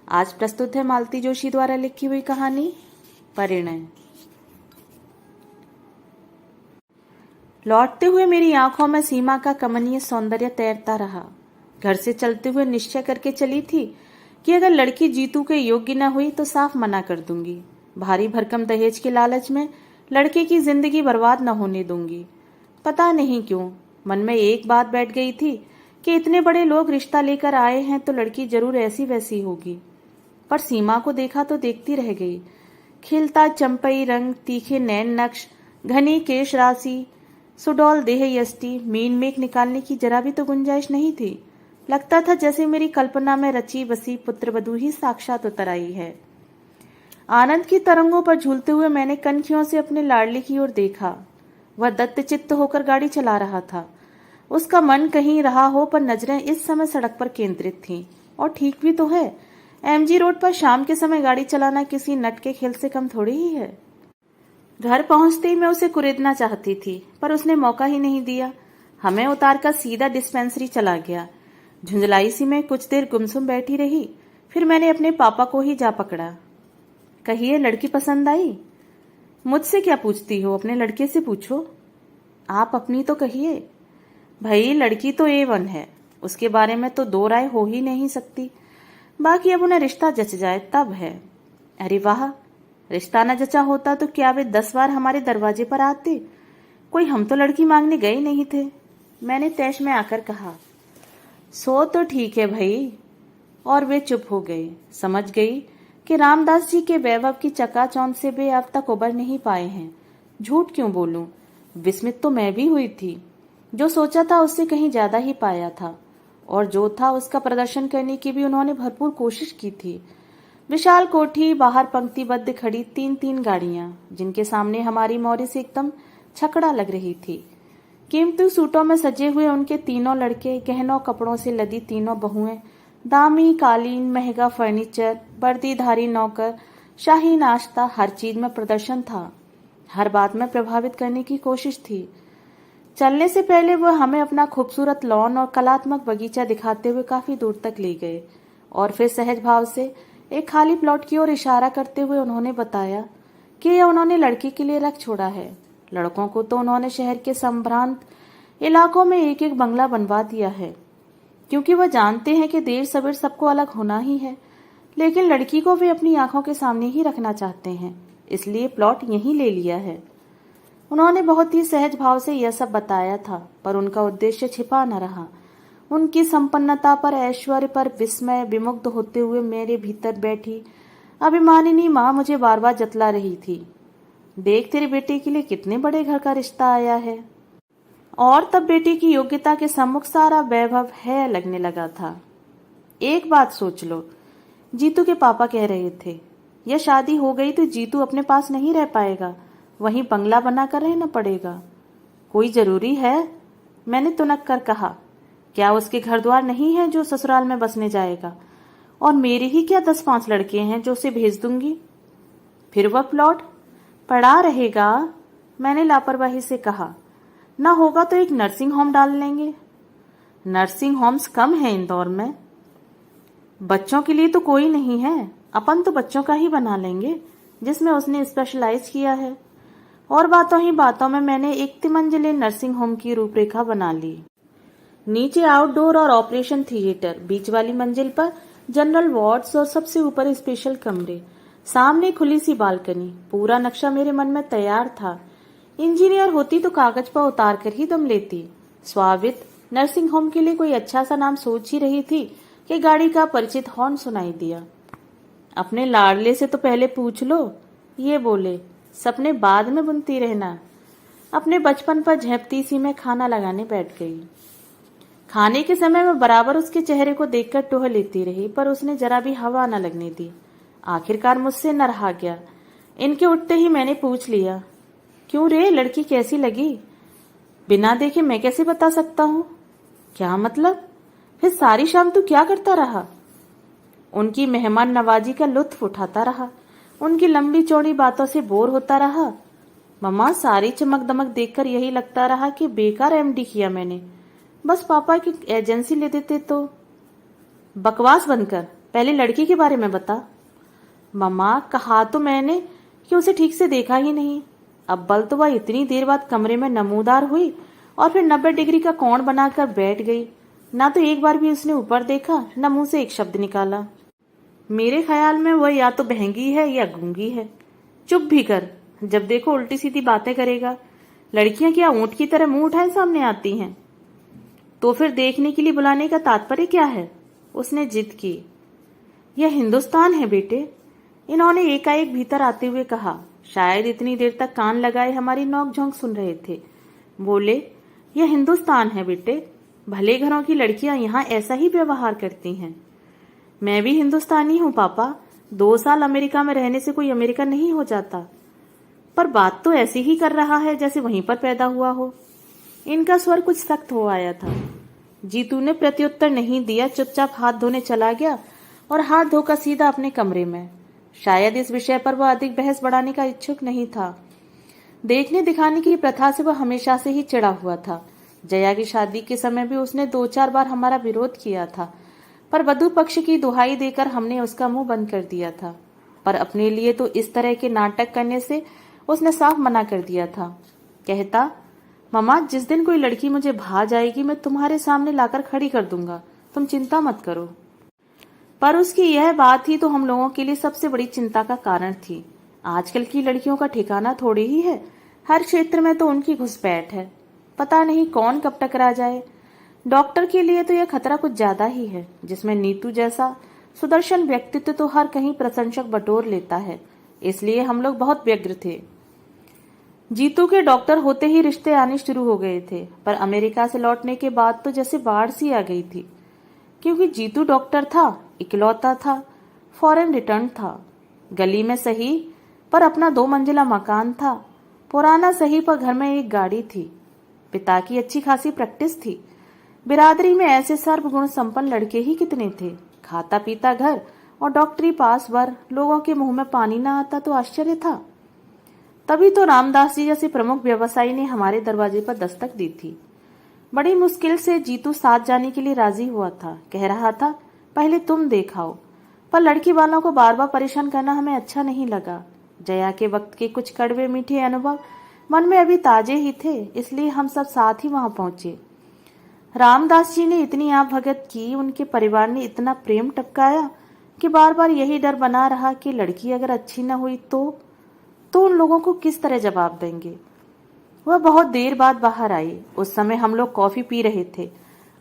आज प्रस्तुत है मालती जोशी द्वारा लिखी हुई कहानी परिणय। लौटते हुए मेरी आंखों में सीमा का कमनीय सौंदर्य तैरता रहा। घर से चलते हुए निश्चय करके चली थी कि अगर लड़की जीतू के योग्य न हुई तो साफ मना कर दूंगी। भारी भरकम दहेज के लालच में लड़के की जिंदगी बर्बाद न होने दूंगी। पता नहीं क्यों मन में एक बात बैठ गई थी कि इतने बड़े लोग रिश्ता लेकर आए हैं तो लड़की जरूर ऐसी वैसी होगी। पर सीमा को देखा तो देखती रह गई। खिलता चंपई रंग, तीखे नैन नक्श, घनी केश राशि, सुडौल देह यष्टि, मीन मेघ निकालने की जरा भी तो गुंजाइश नहीं थी। लगता था जैसे मेरी कल्पना में रची बसी पुत्रवधू ही साक्षात उतर आई है। आनंद की तरंगों पर झूलते हुए मैंने कनखियों से अपने लाडली की ओर देखा। वह दत्तचित्त होकर गाड़ी चला रहा था। उसका मन कहीं रहा हो पर नजरें इस समय सड़क पर केंद्रित थीं। और ठीक भी तो है, एमजी रोड पर शाम के समय गाड़ी चलाना किसी नट के खेल से कम थोड़ी ही है। घर पहुंचते ही मैं उसे कुरेदना चाहती थी पर उसने मौका ही नहीं दिया। हमें उतारकर सीधा डिस्पेंसरी चला गया। झुंझलाई सी में कुछ देर गुमसुम बैठी रही, फिर मैंने अपने पापा को ही जा पकड़ा। कहिए, लड़की पसंद आई? मुझसे क्या पूछती हो, अपने लड़के से पूछो। आप अपनी तो कहिए। भाई, लड़की तो A1 है, उसके बारे में तो दो राय हो ही नहीं सकती। बाकी अब उन्हें रिश्ता जच जाए तब है। अरे वाह, रिश्ता न जचा होता तो क्या वे 10 बार हमारे दरवाजे पर आते? कोई हम तो लड़की मांगने गए नहीं थे, मैंने तैश में आकर कहा। सो तो ठीक है भाई। और वे चुप हो गए। समझ गई कि रामदास जी के वैभव की चकाचौंध से वे अब तक उबर नहीं पाए हैं। झूठ क्यों बोलूं, विस्मित तो मैं भी हुई थी। जो सोचा था उससे कहीं ज्यादा ही पाया था, और जो था उसका प्रदर्शन करने की भी उन्होंने भरपूर कोशिश की थी। विशाल कोठी, बाहर पंक्तिबद्ध खड़ी 3-3 गाड़ियां, जिनके सामने हमारी मौरी से एकदम छकड़ा लग रही थी। कीमती सूटों में सजे हुए उनके तीनों लड़के, गहनों कपड़ों से लदी तीनों बहुएं, दामी कालीन, महंगा फर्नीचर, वर्दीधारी नौकर, शाही नाश्ता, हर चीज में प्रदर्शन था। हर बात में प्रभावित करने की कोशिश थी। चलने से पहले वह हमें अपना खूबसूरत लॉन और कलात्मक बगीचा दिखाते हुए काफी दूर तक ले गए, और फिर सहज भाव से एक खाली प्लॉट की ओर इशारा करते हुए उन्होंने बताया कि यह उन्होंने लड़की के लिए रख छोड़ा है। लड़कों को तो उन्होंने शहर के संभ्रांत इलाकों में एक एक बंगला बनवा दिया है, क्योंकि वह जानते हैं कि देर सवेर सबको अलग होना ही है। लेकिन लड़की को वे अपनी आंखों के सामने ही रखना चाहते हैं, इसलिए प्लॉट यहीं ले लिया है। उन्होंने बहुत ही सहज भाव से यह सब बताया था, पर उनका उद्देश्य छिपा न रहा। उनकी संपन्नता पर, ऐश्वर्य पर विस्मय विमुग्ध होते हुए मेरे भीतर बैठी अभिमानिनी माँ मुझे बार बार जतला रही थी। देख, तेरे बेटे के लिए कितने बड़े घर का रिश्ता आया है। और तब बेटे की योग्यता के सम्मुख सारा वैभव है लगने लगा था। एक बात सोच लो, जीतू के पापा कह रहे थे, यह शादी हो गई तो जीतू अपने पास नहीं रह पाएगा, वहीं बंगला बना कर रहना पड़ेगा। कोई जरूरी है? मैंने तुनक कर कहा। क्या उसके घर द्वार नहीं है जो ससुराल में बसने जाएगा? और मेरे ही क्या 10-5 लड़के हैं जो उसे भेज दूंगी? फिर वह प्लॉट पड़ा रहेगा, मैंने लापरवाही से कहा। ना होगा तो एक नर्सिंग होम डाल लेंगे। नर्सिंग होम्स कम है इंदौर में। बच्चों के लिए तो कोई नहीं है, अपन तो बच्चों का ही बना लेंगे जिसमें उसने स्पेशलाइज किया है। और बातों ही बातों में मैंने एक तिमंजिले नर्सिंग होम की रूपरेखा बना ली। नीचे आउटडोर और ऑपरेशन थिएटर, बीच वाली मंजिल पर जनरल वार्ड्स और सबसे ऊपर स्पेशल कमरे, सामने खुली सी बालकनी। पूरा नक्शा मेरे मन में तैयार था। इंजीनियर होती तो कागज पर उतार कर ही दम लेती। स्वावित नर्सिंग होम के लिए कोई अच्छा सा नाम सोच ही रही थी कि गाड़ी का परिचित हॉर्न सुनाई दिया। अपने लाडले से तो पहले पूछ लो, ये बोले। सपने बाद में बुनती रहना। अपने बचपन पर झेपती सी मैं खाना लगाने बैठ गई। खाने के समय में बराबर उसके चेहरे को देखकर टोह लेती रही, पर उसने जरा भी हवा न लगने दी। आखिरकार मुझसे न रहा गया। इनके उठते ही मैंने पूछ लिया, क्यों रे, लड़की कैसी लगी? बिना देखे मैं कैसे बता सकता हूँ? क्या मतलब? फिर सारी शाम तू क्या करता रहा? उनकी मेहमान नवाजी का लुत्फ उठाता रहा, उनकी लंबी चौड़ी बातों से बोर होता रहा। मम्मा, सारी चमक दमक देखकर यही लगता रहा कि बेकार एमडी किया मैंने। बस पापा की एजेंसी ले देते तो। बकवास बंद कर, पहले लड़की के बारे में बता। मम्मा, कहा तो मैंने कि उसे ठीक से देखा ही नहीं। अव्वल तो वह इतनी देर बाद कमरे में नमूदार हुई और फिर 90 डिग्री का कोण बनाकर बैठ गई। ना तो एक बार भी उसने ऊपर देखा, न मुंह से एक शब्द निकाला। मेरे ख्याल में वह या तो बहंगी है या गूंगी है। चुप भी कर, जब देखो उल्टी सीधी बातें करेगा। लड़कियां क्या ऊंट की तरह मुंह उठाए सामने आती हैं? तो फिर देखने के लिए बुलाने का तात्पर्य क्या है? उसने जिद की। यह हिंदुस्तान है बेटे, इन्होंने एकाएक भीतर आते हुए कहा। शायद इतनी देर तक कान लगाए हमारी नोक-झोंक सुन रहे थे। बोले, यह हिंदुस्तान है बेटे, भले घरों की लड़कियां यहाँ ऐसा ही व्यवहार करती हैं। मैं भी हिंदुस्तानी हूँ पापा, 2 साल अमेरिका में रहने से कोई अमेरिकन नहीं हो जाता। पर बात तो ऐसी ही कर रहा है जैसे वहीं पर पैदा हुआ हो। इनका स्वर कुछ सख्त हो आया था। जीतू ने प्रत्युत्तर नहीं दिया, चुपचाप हाथ धोने चला गया और हाथ धोकर सीधा अपने कमरे में। शायद इस विषय पर वह अधिक बहस बढ़ाने का इच्छुक नहीं था। देखने दिखाने की प्रथा से वह हमेशा से ही चिढ़ा हुआ था। जया की शादी के समय भी उसने 2-4 बार हमारा विरोध किया था, पर वधू पक्ष की दुहाई देकर हमने उसका मुंह बंद कर दिया था। पर अपने लिए तो इस तरह के नाटक करने से उसने साफ मना कर दिया था। कहता, मम्मा, जिस दिन कोई लड़की मुझे भा जाएगी मैं तुम्हारे सामने लाकर खड़ी कर दूंगा, तुम चिंता मत करो। पर उसकी यह बात ही तो हम लोगों के लिए सबसे बड़ी चिंता का कारण थी। आजकल की लड़कियों का ठिकाना थोड़ी ही है, हर क्षेत्र में तो उनकी घुसपैठ है। पता नहीं कौन कब टकरा जाए। डॉक्टर के लिए तो यह खतरा कुछ ज्यादा ही है, जिसमें नीतू जैसा सुदर्शन व्यक्तित्व तो हर कहीं प्रशंसक बटोर लेता है। इसलिए हम लोग बहुत व्यग्र थे। जीतू के डॉक्टर होते ही रिश्ते आने शुरू हो गए थे, पर अमेरिका से लौटने के बाद तो जैसे बाढ़ सी आ गई थी। क्योंकि जीतू डॉक्टर था, इकलौता था, फॉरेन रिटर्न था। गली में सही पर अपना 2 मंजिला मकान था। पुराना सही पर घर में एक गाड़ी थी। पिता की अच्छी खासी प्रैक्टिस थी। बिरादरी में ऐसे सर्वगुण संपन्न लड़के ही कितने थे। खाता पीता घर और डॉक्टरी पास वर, लोगों के मुंह में पानी ना आता तो आश्चर्य था। तभी तो रामदास जी जैसे प्रमुख व्यवसायी ने हमारे दरवाजे पर दस्तक दी थी। बड़ी मुश्किल से जीतू साथ जाने के लिए राजी हुआ था। कह रहा था, पहले तुम देखाओ। पर लड़की वालों को बार बार परेशान करना हमें अच्छा नहीं लगा। जया के वक्त के कुछ कड़वे मीठे अनुभव मन में अभी ताजे ही थे, इसलिए हम सब साथ ही वहां पहुंचे। रामदास जी ने इतनी आप भगत की, उनके परिवार ने इतना प्रेम टपकाया कि बार बार यही डर बना रहा कि लड़की अगर अच्छी न हुई तो उन लोगों को किस तरह जवाब देंगे। वह बहुत देर बाद बाहर आई। उस समय हम लोग कॉफी पी रहे थे।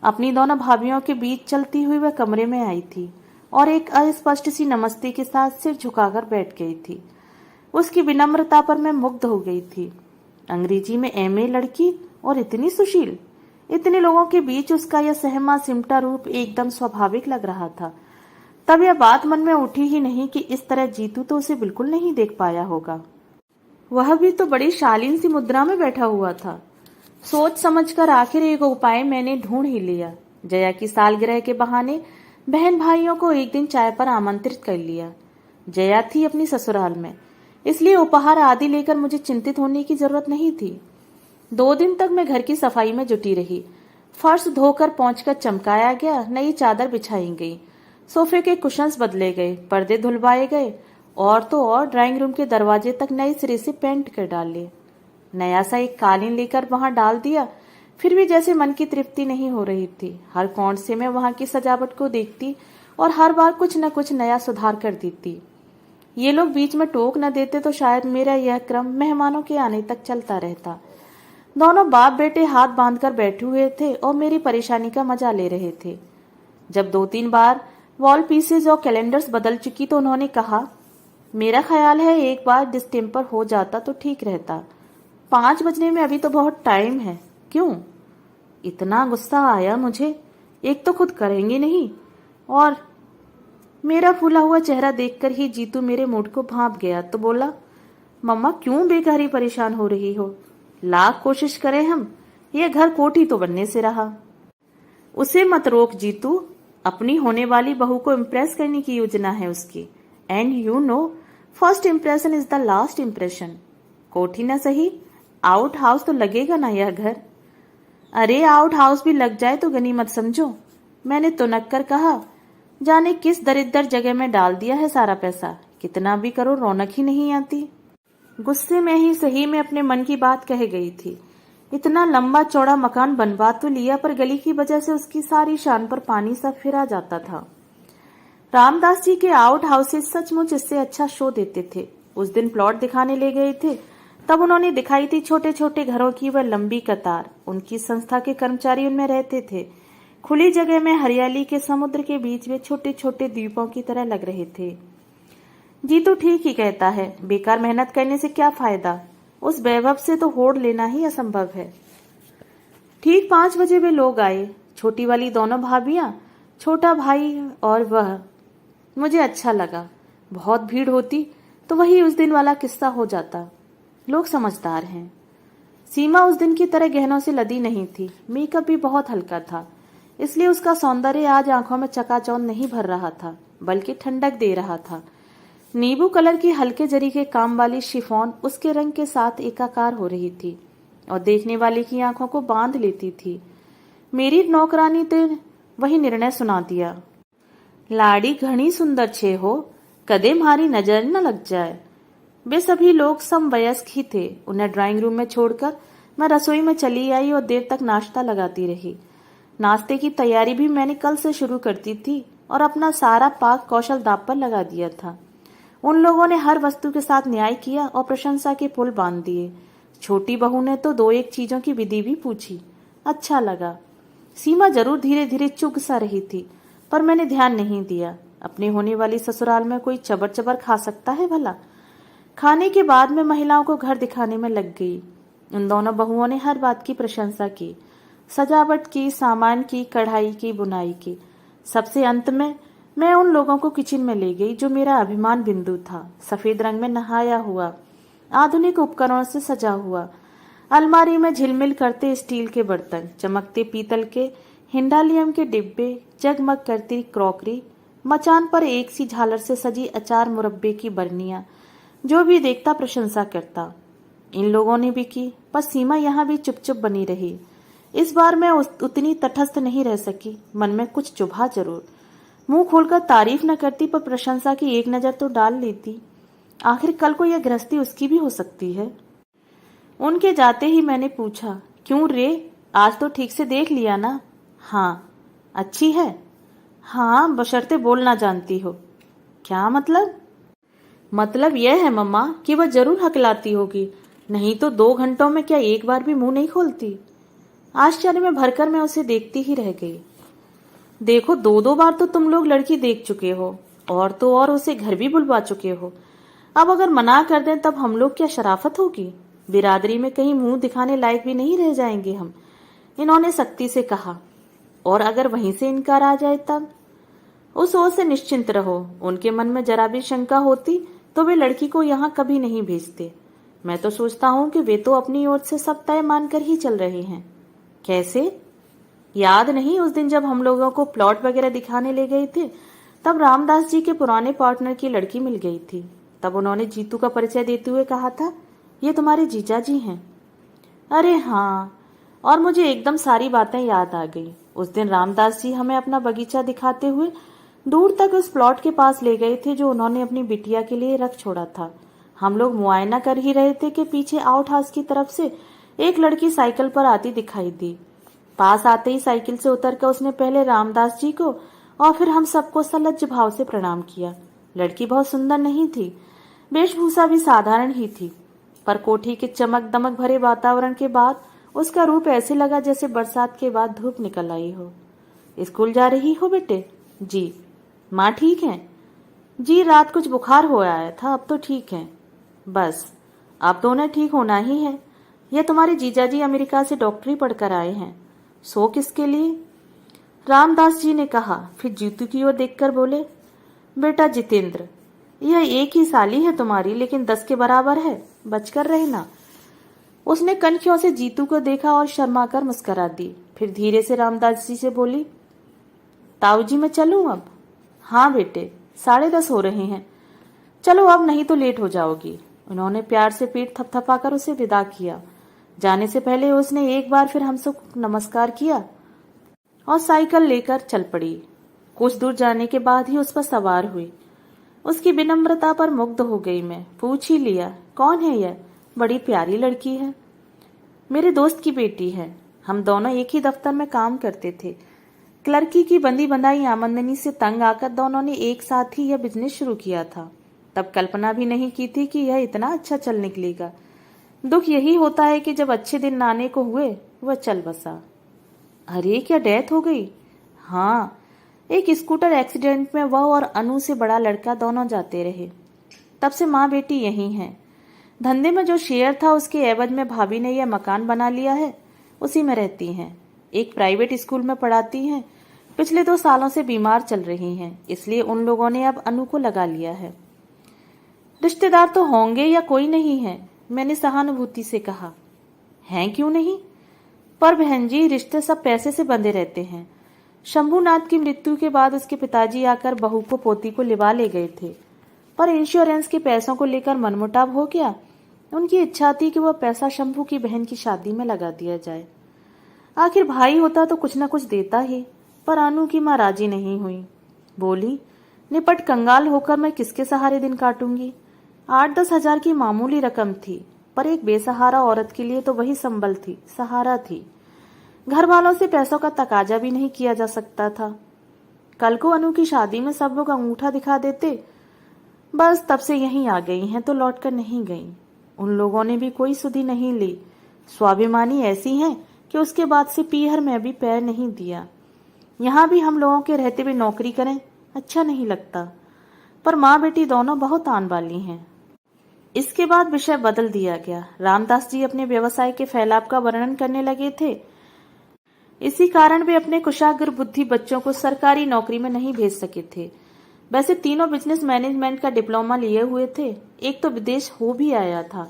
अपनी दोनों भाभियों के बीच चलती हुई वह कमरे में आई थी और एक अस्पष्ट सी नमस्ते के साथ सिर झुकाकर बैठ गई थी। उसकी विनम्रता पर मैं मुग्ध हो गई थी। अंग्रेजी में एमए लड़की और इतनी सुशील। इतने लोगों के बीच उसका यह सहमा सिमटा रूप एकदम स्वाभाविक लग रहा था। तब यह बात मन में उठी ही नहीं कि इस तरह जीतू तो उसे बिल्कुल नहीं देख पाया होगा। वह भी तो बड़ी शालीन सी मुद्रा में बैठा हुआ था। सोच समझकर आखिर एक उपाय मैंने ढूंढ ही लिया। जया की सालगिरह के बहाने बहन भाइयों को एक दिन चाय पर आमंत्रित कर लिया। जया थी अपनी ससुराल में, इसलिए उपहार आदि लेकर मुझे चिंतित होने की जरूरत नहीं थी। 2 दिन तक मैं घर की सफाई में जुटी रही। फर्श धोकर पहुंचकर चमकाया गया, नई चादर बिछाई गई, सोफे के कुशन्स बदले गए, पर्दे धुलवाए गए और तो और ड्राइंग रूम के दरवाजे तक नए सिरे से पेंट कर डाले। नया सा एक कालीन लेकर वहां डाल दिया। फिर भी जैसे मन की तृप्ति नहीं हो रही थी। हर कोण से मैं वहां की सजावट को देखती और हर बार कुछ न कुछ नया सुधार कर देती। ये लोग बीच में टोक न देते तो शायद मेरा यह क्रम मेहमानों के आने तक चलता रहता। दोनों बाप बेटे हाथ बांधकर बैठे हुए थे और मेरी परेशानी का मजा ले रहे थे। जब 2-3 बार वॉल पीसेज और कैलेंडर्स बदल चुकी तो उन्होंने कहा, मेरा ख्याल है एक बार डिस्टेम्पर हो जाता तो ठीक रहता। 5 बजने में अभी तो बहुत टाइम है। क्यों? इतना गुस्सा आया मुझे। एक तो खुद करेंगे नहीं और मेरा फूला हुआ चेहरा देखकर ही जीतू मेरे मूड को भांप गया तो बोला, मम्मा क्यों बेकारी परेशान हो रही हो? लाख कोशिश करें हम, यह घर कोठी तो बनने से रहा। उसे मत रोक जीतू, अपनी होने वाली बहू को इम्प्रेस करने की योजना है उसकी। And you know, first impression is the last impression. कोठी ना सही, आउट हाउस तो लगेगा ना यह घर। अरे आउट हाउस भी लग जाए तो गनीमत समझो, मैंने तुनक कर कहा। जाने किस दरिद्र जगह में डाल दिया है सारा पैसा, कितना भी करो रौनक ही नहीं आती। गुस्से में ही सही में अपने मन की बात कह गई थी। इतना लंबा चौड़ा मकान बनवा तो लिया, पर गली की वजह से उसकी सारी शान पर पानी सा फिरा जाता था। रामदास जी के आउट हाउसेस सचमुच इससे अच्छा शो देते थे। उस दिन प्लॉट दिखाने ले गए थे, तब उन्होंने दिखाई थी छोटे छोटे घरों की वह लंबी कतार। उनकी संस्था के कर्मचारी उनमें रहते थे। खुली जगह में हरियाली के समुद्र के बीच वे छोटे छोटे द्वीपों की तरह लग रहे थे। जीतू ठीक ही कहता है, बेकार मेहनत करने से क्या फायदा, उस वैभव से तो होड़ लेना ही असंभव है। ठीक 5 बजे वे लोग आए, छोटी वाली दोनों भाभियां, छोटा भाई और वह। मुझे अच्छा लगा। बहुत भीड़ होती तो वही उस दिन वाला किस्सा हो जाता। लोग समझदार हैं। सीमा उस दिन की तरह गहनों से लदी नहीं थी। मेकअप भी बहुत हल्का था, इसलिए उसका सौंदर्य आज आंखों में चकाचौंध नहीं भर रहा था, बल्कि ठंडक दे रहा था। नींबू कलर की हल्के जरी के काम वाली शिफॉन उसके रंग के साथ एकाकार हो रही थी और देखने वाले की आंखों को बांध लेती थी। मेरी नौकरानी ने वही निर्णय सुना दिया, लाड़ी घनी सुंदर छे हो, कदे मारी नजर न लग जाए। वे सभी लोग समवयस्क ही थे। उन्हें ड्राइंग रूम में छोड़कर मैं रसोई में चली आई और देर तक नाश्ता लगाती रही। नाश्ते की तैयारी भी मैंने कल से शुरू कर दी थी और अपना सारा पाक कौशल दांव पर लगा दिया था। उन लोगों ने हर वस्तु के साथ न्याय किया और प्रशंसा के पुल बांध दिए। छोटी बहू ने तो 2-1 चीजों की विधि भी पूछी। अच्छा लगा। सीमा जरूर धीरे धीरे चुग सा रही थी, पर मैंने ध्यान नहीं दिया। अपने होने वाली ससुराल में कोई चबर चबर खा सकता है भला। खाने के बाद में महिलाओं को घर दिखाने में लग गई। उन दोनों बहुओं ने हर बात की प्रशंसा की, सजावट की, सामान की, कढ़ाई की, बुनाई की। सबसे अंत में मैं उन लोगों को किचन में ले गई जो मेरा अभिमान बिंदु था। सफेद रंग में नहाया हुआ, आधुनिक उपकरणों से सजा हुआ। अलमारी में झिलमिल करते स्टील के बर्तन, चमकते पीतल के, हिंडालियम के डिब्बे, जगमग करती क्रॉकरी, मचान पर एक सी झालर से सजी अचार मुरब्बे की बरनियां। जो भी देखता प्रशंसा करता। इन लोगों ने भी की, पर सीमा यहाँ भी चुप-चुप बनी रही। इस बार मैं उतनी तटस्थ नहीं रह सकी। मन में कुछ चुभा जरूर। मुंह खोलकर तारीफ न करती, पर प्रशंसा की एक नजर तो डाल लेती। आखिर कल को यह गृहस्थी उसकी भी हो सकती है। उनके जाते ही मैंने पूछा, क्यों रे, आज तो ठीक से देख लिया ना? हाँ। अच्छी है? हाँ, बशर्ते बोलना जानती हो। क्या मतलब? मतलब यह है मम्मा कि वह जरूर हकलाती होगी, नहीं तो 2 घंटों में क्या एक बार भी मुंह नहीं खोलती। आश्चर्य में भरकर मैं उसे देखती ही रह गई। देखो, 2-2 बार तो तुम लोग लड़की देख चुके हो, और तो और उसे घर भी बुलवा चुके हो। अब अगर मना कर दें तब हम लोग क्या शराफत होगी? बिरादरी में कहीं मुंह दिखाने लायक भी नहीं रह जाएंगे हम, इन्होंने सख्ती से कहा। और अगर वहीं से इनकार आ जाए तब? उस ओर से निश्चिंत रहो। उनके मन में जरा भी शंका होती तो वे लड़की को यहाँ कभी नहीं भेजते। मैं तो सोचता हूँ कि वे तो अपनी ओर से सब तय मानकर ही चल रहे हैं। कैसे? याद नहीं, उस दिन जब हम लोगों को प्लॉट वगैरह दिखाने ले गए थे, तब रामदास जी के पुराने पार्टनर की लड़की मिल गई थी। तब उन्होंने जीतू का परिचय देते हुए कहा था, ये तुम्हारे जीजा जी हैं। अरे हाँ, और मुझे एकदम सारी बातें याद आ गई। उस दिन रामदास जी हमें अपना बगीचा दिखाते हुए दूर तक उस प्लॉट के पास ले गए थे जो उन्होंने अपनी बिटिया के लिए रख छोड़ा था। हम लोग मुआयना कर ही रहे थे कि पीछे आउट हाउस की तरफ से एक लड़की साइकिल पर आती दिखाई दी। पास आते ही साइकिल से उतरकर उसने पहले रामदास जी को और फिर हम सबको सलज्ज भाव से प्रणाम किया। लड़की बहुत सुंदर नहीं थी, वेशभूषा भी साधारण ही थी, पर कोठी के चमक दमक भरे वातावरण के बाद उसका रूप ऐसे लगा जैसे बरसात के बाद धूप निकल आई हो। स्कूल जा रही हो बेटे? जी। माँ ठीक है? जी, रात कुछ बुखार हो आया था, अब तो ठीक है। बस, अब तो उन्हें ठीक होना ही है। यह तुम्हारे जीजाजी अमेरिका से डॉक्टरी पढ़कर आए हैं। सो किसके लिए? रामदास जी ने कहा, फिर जीतू की ओर देखकर बोले, बेटा जितेंद्र, यह एक ही साली है तुम्हारी, लेकिन 10 के बराबर है, बचकर रहना। उसने कनखियों से जीतू को देखा और शर्माकर मुस्कुरा दी। फिर धीरे से रामदास जी से बोली, ताऊ जी मैं चलूं अब? हाँ बेटे, 10:30 हो रहे हैं। चलो अब, नहीं तो लेट हो जाओगी। उन्होंने प्यार से पीठ थपथपाकर उसे विदा किया। जाने से पहले उसने एक बार फिर हमसे नमस्कार किया और साइकिल लेकर चल पड़ी। कुछ दूर जाने के बाद ही उस पर सवार हुई। उसकी विनम्रता पर मुग्ध हो गई मैं। पूछ ही लिया, कौन है यह? बड़ी प्यारी लड़की है। मेरे दोस्त की बेटी है। हम दोनों एक ही दफ्तर में काम करते थे। क्लर्की की बंदी बंधाई आमदनी से तंग आकर दोनों ने एक साथ ही यह बिजनेस शुरू किया था। तब कल्पना भी नहीं की थी कि यह इतना अच्छा चल निकलेगा। दुख यही होता है कि जब अच्छे दिन आने को हुए वह चल बसा। अरे, क्या डेथ हो गई? हाँ, एक स्कूटर एक्सीडेंट में वह और अनु से बड़ा लड़का दोनों जाते रहे। तब से माँ बेटी यही हैं। धंधे में जो शेयर था उसके एवज में भाभी ने यह मकान बना लिया है, उसी में रहती हैं। एक प्राइवेट स्कूल में पढ़ाती हैं। पिछले 2 सालों से बीमार चल रही हैं, इसलिए उन लोगों ने अब अनु को लगा लिया है। रिश्तेदार तो होंगे या कोई नहीं है? मैंने सहानुभूति से कहा। हैं क्यों नहीं? पर बहन जी, रिश्ते सब पैसे से बंधे रहते हैं। शंभूनाथ की मृत्यु के बाद उसके पिताजी आकर बहू को पोती को लिवा ले गए थे, पर इंश्योरेंस के पैसों को लेकर मनमुटाव हो गया। उनकी इच्छा थी कि वह पैसा शंभू की बहन की शादी में लगा दिया जाए। आखिर भाई होता तो कुछ न कुछ देता ही, पर अनु की माँ राजी नहीं हुई। बोली, निपट कंगाल होकर मैं किसके सहारे दिन काटूंगी? 8-10 हजार की मामूली रकम थी, पर एक बेसहारा औरत के लिए तो वही संबल थी, सहारा थी। घर वालों से पैसों का तकाजा भी नहीं किया जा सकता था। कल को अनु की शादी में सब लोग अंगूठा दिखा देते। बस तब से यहीं आ गई हैं तो लौट कर नहीं गई। उन लोगों ने भी कोई सुधि नहीं ली। स्वाभिमानी ऐसी हैं कि उसके बाद से पीहर में भी पैर नहीं दिया। यहाँ भी हम लोगों के रहते हुए नौकरी करें, अच्छा नहीं लगता। पर माँ बेटी दोनों बहुत आन वाली हैं। इसके बाद विषय बदल दिया गया। रामदास जी अपने व्यवसाय के फैलाव का वर्णन करने लगे थे। इसी कारण वे अपने कुशाग्र बुद्धि बच्चों को सरकारी नौकरी में नहीं भेज सके थे। वैसे तीनों बिजनेस मैनेजमेंट का डिप्लोमा लिए हुए थे। एक तो विदेश हो भी आया था।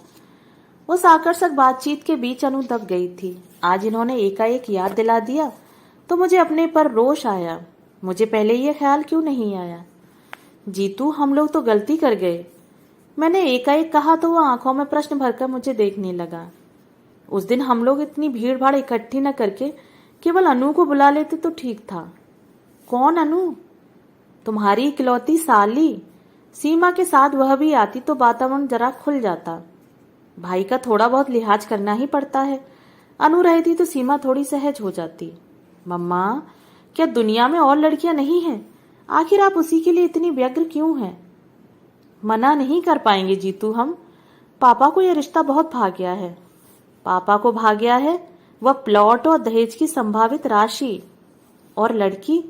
उस आकर्षक बातचीत के बीच अनु दब गई थी। आज इन्होंने एकाएक याद दिला दिया तो मुझे अपने पर रोष आया। मुझे पहले ये ख्याल क्यों नहीं आया? जीतू, हम लोग तो गलती कर गए। मैंने एकाएक कहा तो वह आंखों में प्रश्न भरकर मुझे देखने लगा। उस दिन हम लोग इतनी भीड़ भाड़ इकट्ठी न करके केवल अनु को बुला लेते तो ठीक था। कौन अनु? तुम्हारी इकलौती साली। सीमा के साथ वह भी आती तो वातावरण जरा खुल जाता। भाई का थोड़ा बहुत लिहाज करना ही पड़ता है। अनु रहती तो सीमा थोड़ी सहज हो जाती। मम्मा, क्या दुनिया में और लड़कियां नहीं हैं? आखिर आप उसी के लिए इतनी व्यग्र क्यों हैं? मना नहीं कर पाएंगे जीतू हम। पापा को यह रिश्ता बहुत भा गया है। पापा को भा गया है? वह प्लॉट और दहेज की संभावित राशि। और लड़की,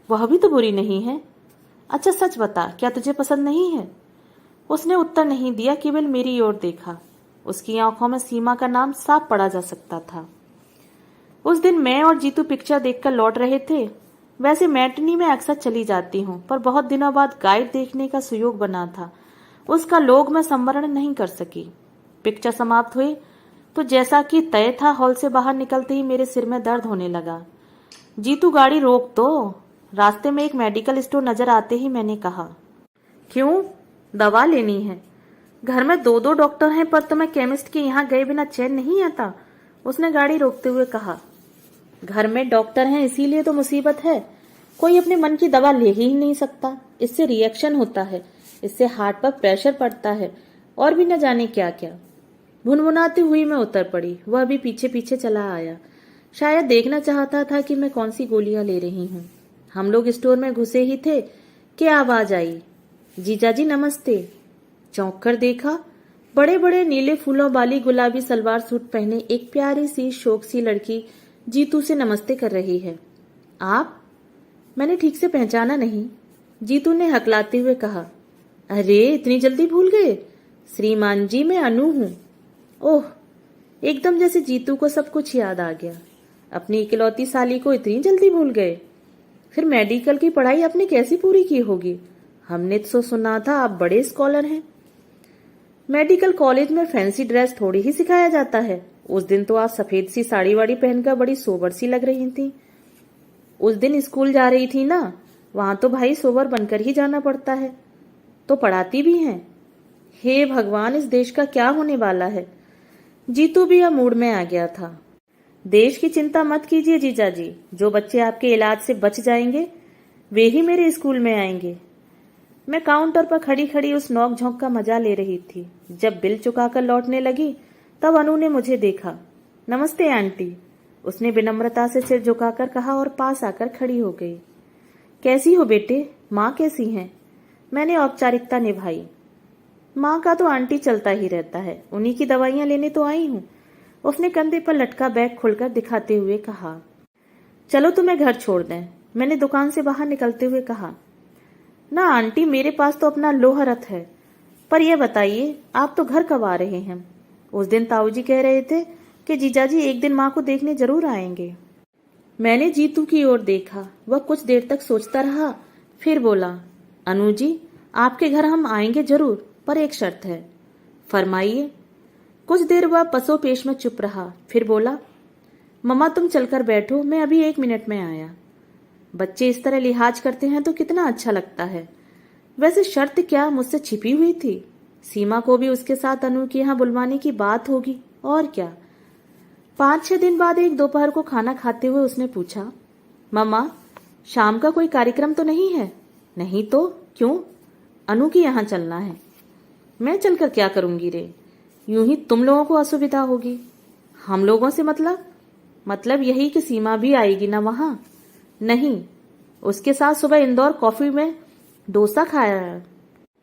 वह भी तो बुरी नहीं है। अच्छा सच बता, क्या तुझे पसंद नहीं है? उसने उत्तर नहीं दिया, केवल मेरी ओर देखा। उसकी आंखों में सीमा का नाम साफ पढ़ा जा सकता था। उस दिन मैं और जीतू पिक्चर देखकर लौट रहे थे। वैसे मैटनी में अक्सर चली जाती हूँ, पर बहुत दिनों बाद गाइड देखने का सुयोग बना था। उसका लोग मैं संवरण नहीं कर सकी। पिक्चर समाप्त हुई तो जैसा कि तय था, हॉल से बाहर निकलते ही मेरे सिर में दर्द होने लगा। जीतू, गाड़ी रोक तो। रास्ते में एक मेडिकल स्टोर नजर आते ही मैंने कहा। क्यों? दवा लेनी है। घर में 2-2 डॉक्टर हैं, पर तुम्हें केमिस्ट के यहाँ गए बिना चैन नहीं आता। उसने गाड़ी रोकते हुए कहा। घर में डॉक्टर हैं इसीलिए तो मुसीबत है। कोई अपने मन की दवा ले ही नहीं सकता। इससे रिएक्शन होता है, इससे हार्ट पर प्रेशर पड़ता है, और भी न जाने क्या क्या। भुनभुनाती हुई मैं उतर पड़ी। वह भी पीछे पीछे चला आया। शायद देखना चाहता था कि मैं कौन सी गोलियां ले रही हूँ। हम लोग स्टोर में घुसे ही थे कि आवाज आई, जीजाजी नमस्ते। चौंक कर देखा, बड़े बड़े नीले फूलों वाली गुलाबी सलवार सूट पहने एक प्यारी सी शोक सी लड़की जीतू से नमस्ते कर रही है। आप? मैंने ठीक से पहचाना नहीं। जीतू ने हकलाते हुए कहा। अरे, इतनी जल्दी भूल गए? श्रीमान जी, मैं अनु हूँ। ओह, एकदम जैसे जीतू को सब कुछ याद आ गया। अपनी इकलौती साली को इतनी जल्दी भूल गए? फिर मेडिकल की पढ़ाई आपने कैसी पूरी की होगी? हमने तो सुना था आप बड़े स्कॉलर हैं। मेडिकल कॉलेज में फैंसी ड्रेस थोड़ी ही सिखाया जाता है। उस दिन तो आप सफेद सी साड़ी वाड़ी पहनकर बड़ी सोबर सी लग रही थी। उस दिन स्कूल जा रही थी ना, वहां तो भाई सोबर बनकर ही जाना पड़ता है। तो पढ़ाती भी हैं? हे भगवान, इस देश का क्या होने वाला है। जीतू भी अब मूड में आ गया था। देश की चिंता मत कीजिए जीजाजी, जो बच्चे आपके इलाज से बच जाएंगे वे ही मेरे स्कूल में आएंगे। मैं काउंटर पर खड़ी खड़ी उस नोक झोंक का मजा ले रही थी। जब बिल चुकाकर लौटने लगी तब अनु ने मुझे देखा। नमस्ते आंटी, उसने विनम्रता से सिर झुकाकर कहा और पास आकर खड़ी हो गई। कैसी हो बेटे, माँ कैसी हैं? मैंने औपचारिकता निभाई। माँ का तो आंटी चलता ही रहता है, उन्हीं की दवाइयां लेने तो आई हूँ, उसने कंधे पर लटका बैग खोलकर दिखाते हुए कहा। चलो तुम्हें घर छोड़ दें, मैंने दुकान से बाहर निकलते हुए कहा। ना आंटी, मेरे पास तो अपना लोहा रथ है। पर यह बताइए, आप तो घर कब आ रहे हैं? उस दिन ताऊजी कह रहे थे कि जीजाजी एक दिन माँ को देखने जरूर आएंगे। मैंने जीतू की ओर देखा। वह कुछ देर तक सोचता रहा, फिर बोला, अनु जी, आपके घर हम आएंगे जरूर, पर एक शर्त है। फरमाइए। कुछ देर वह पसोपेश में चुप रहा, फिर बोला, मम्मा तुम चलकर बैठो, मैं अभी 1 मिनट में आया। बच्चे इस तरह लिहाज करते हैं तो कितना अच्छा लगता है। वैसे शर्त क्या मुझसे छिपी हुई थी? सीमा को भी उसके साथ अनु के यहाँ बुलवाने की बात होगी, और क्या। 5-6 दिन बाद एक दोपहर को खाना खाते हुए उसने पूछा, मम्मा शाम का कोई कार्यक्रम तो नहीं है? नहीं तो क्यों? अनु के यहाँ चलना है। मैं चलकर क्या करूंगी रे? यूं ही तुम लोगों को असुविधा होगी। हम लोगों से मतलब यही कि सीमा भी आएगी ना वहां? नहीं, उसके साथ सुबह इंदौर कॉफी में डोसा खाया,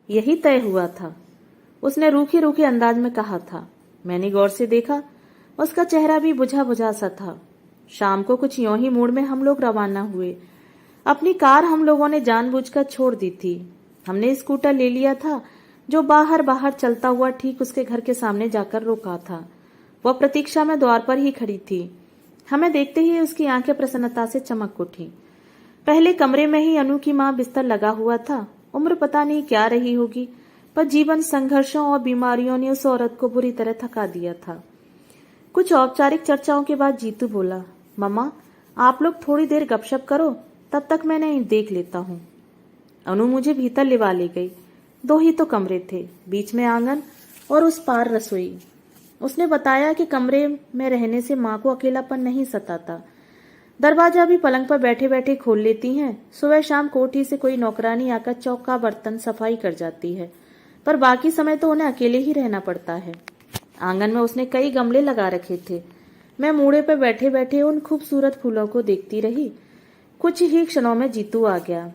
यही तय हुआ था, उसने रूखे रूखे अंदाज में कहा था। मैंने गौर से देखा, उसका चेहरा भी बुझा बुझा सा था। शाम को कुछ यों ही मूड में हम लोग रवाना हुए। अपनी कार हम लोगों ने जानबूझकर छोड़ दी थी। हमने स्कूटर ले लिया था जो बाहर बाहर चलता हुआ ठीक उसके घर के सामने जाकर रुका था। वह प्रतीक्षा में द्वार पर ही खड़ी थी। हमें देखते ही उसकी आंखें प्रसन्नता से चमक उठी। पहले कमरे में ही अनु की मां बिस्तर लगा हुआ था। उम्र पता नहीं क्या रही होगी, पर जीवन संघर्षों और बीमारियों ने उस औरत को बुरी तरह थका दिया था। कुछ औपचारिक चर्चाओं के बाद जीतू बोला, मम्मा आप लोग थोड़ी देर गपशप करो, तब तक मैं इन्हें देख लेता हूँ। अनु मुझे भीतर लिवा ले गई। 2 ही तो कमरे थे, बीच में आंगन और उस पार रसोई। उसने बताया कि कमरे में रहने से माँ को अकेलापन नहीं सताता। दरवाजा भी पलंग पर बैठे बैठे खोल लेती हैं। सुबह शाम कोठी से कोई नौकरानी आकर चौका बर्तन सफाई कर जाती है, पर बाकी समय तो उन्हें अकेले ही रहना पड़ता है। आंगन में उसने कई गमले लगा रखे थे। मैं मूड़े पर बैठे बैठे उन खूबसूरत फूलों को देखती रही। कुछ ही क्षणों में जीतू आ गया।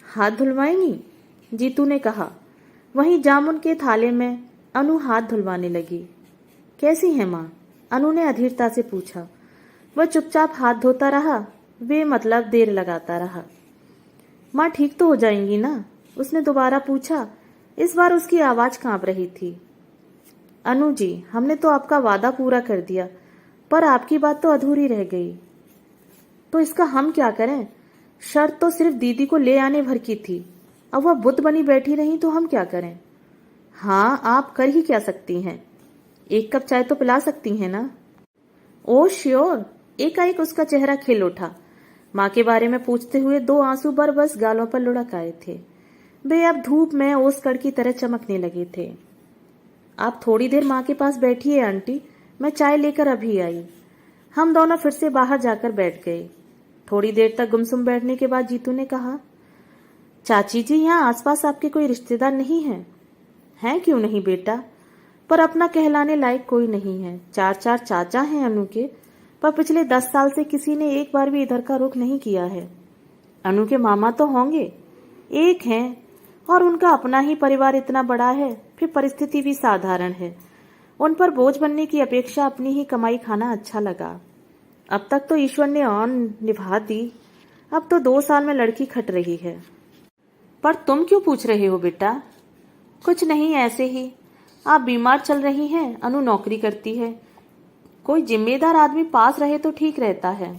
हाथ धुलवाएंगी? जीतू ने कहा। वहीं जामुन के थाले में अनु हाथ धुलवाने लगी। कैसी है माँ? अनु ने अधीरता से पूछा। वह चुपचाप हाथ धोता रहा, वे मतलब देर लगाता रहा। माँ ठीक तो हो जाएंगी ना? उसने दोबारा पूछा। इस बार उसकी आवाज कांप रही थी। अनु जी, हमने तो आपका वादा पूरा कर दिया, पर आपकी बात तो अधूरी रह गई। तो इसका हम क्या करें? शर्त तो सिर्फ दीदी को ले आने भर की थी, अब वह बुत बनी बैठी रही तो हम क्या करें? हाँ, आप कर ही क्या सकती हैं? 1 कप चाय तो पिला सकती हैं ना? ओ श्योर। एकाएक उसका चेहरा खिल उठा। माँ के बारे में पूछते हुए 2 आंसू बरबस गालों पर लुढ़क आए थे। वे अब धूप में ओस कड़ की तरह चमकने लगे थे। आप थोड़ी देर माँ के पास बैठिए आंटी, मैं चाय लेकर अभी आई। हम दोनों फिर से बाहर जाकर बैठ गए। थोड़ी देर तक गुमसुम बैठने के बाद जीतू ने कहा, चाची जी, यहाँ आसपास आपके कोई रिश्तेदार नहीं हैं? हैं क्यों नहीं बेटा, पर अपना कहलाने लायक कोई नहीं है। 4 चाचा हैं अनु के, पर पिछले 10 साल से किसी ने एक बार भी इधर का रुख नहीं किया है। अनु के मामा तो होंगे, एक हैं, और उनका अपना ही परिवार इतना बड़ा है, फिर परिस्थिति भी साधारण है। उन पर बोझ बनने की अपेक्षा अपनी ही कमाई खाना अच्छा लगा। अब तक तो ईश्वर ने ऑन निभा दी, अब तो 2 साल में लड़की खट रही है। पर तुम क्यों पूछ रहे हो बेटा? कुछ नहीं, ऐसे ही। आप बीमार चल रही हैं, अनु नौकरी करती है, कोई जिम्मेदार आदमी पास रहे तो ठीक रहता है।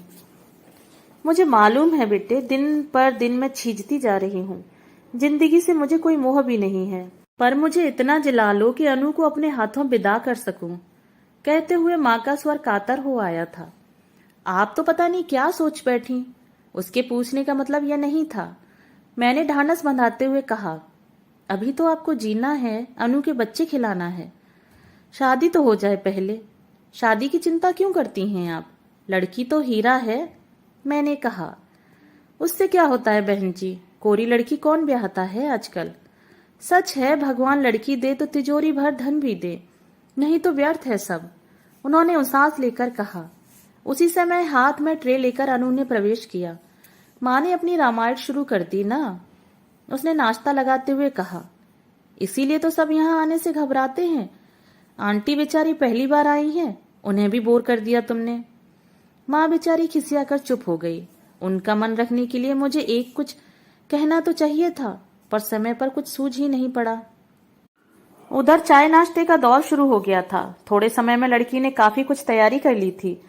मुझे मालूम है बेटे, दिन पर दिन मैं छीजती जा रही हूँ। जिंदगी से मुझे कोई मोह भी नहीं है, पर मुझे इतना जिला लो कि अनु को अपने हाथों विदा कर सकूं। कहते हुए माँ का स्वर कातर हो आया था। आप तो पता नहीं क्या सोच बैठी। उसके पूछने का मतलब यह नहीं था। मैंने ढांढस बंधाते हुए कहा, अभी तो आपको जीना है, अनु के बच्चे खिलाना है। शादी तो हो जाए पहले। शादी की चिंता क्यों करती हैं आप? लड़की तो हीरा है, मैंने कहा। उससे क्या होता है बहन जी, कोरी लड़की कौन ब्याहता है आजकल। सच है, भगवान लड़की दे तो तिजोरी भर धन भी दे, नहीं तो व्यर्थ है सब, उन्होंने सांस लेकर कहा। उसी समय हाथ में ट्रे लेकर अनु ने प्रवेश किया। माँ ने अपनी रामायण शुरू कर दी ना, उसने नाश्ता लगाते हुए कहा। इसीलिए तो सब यहाँ आने से घबराते हैं। आंटी बेचारी पहली बार आई हैं, उन्हें भी बोर कर दिया तुमने। माँ बेचारी खिसिया कर चुप हो गई। उनका मन रखने के लिए मुझे एक कुछ कहना तो चाहिए था, पर समय पर कुछ सूझ ही नहीं पड़ा। उधर चाय नाश्ते का दौर शुरू हो गया था। थोड़े समय में लड़की ने काफी कुछ तैयारी कर ली थी,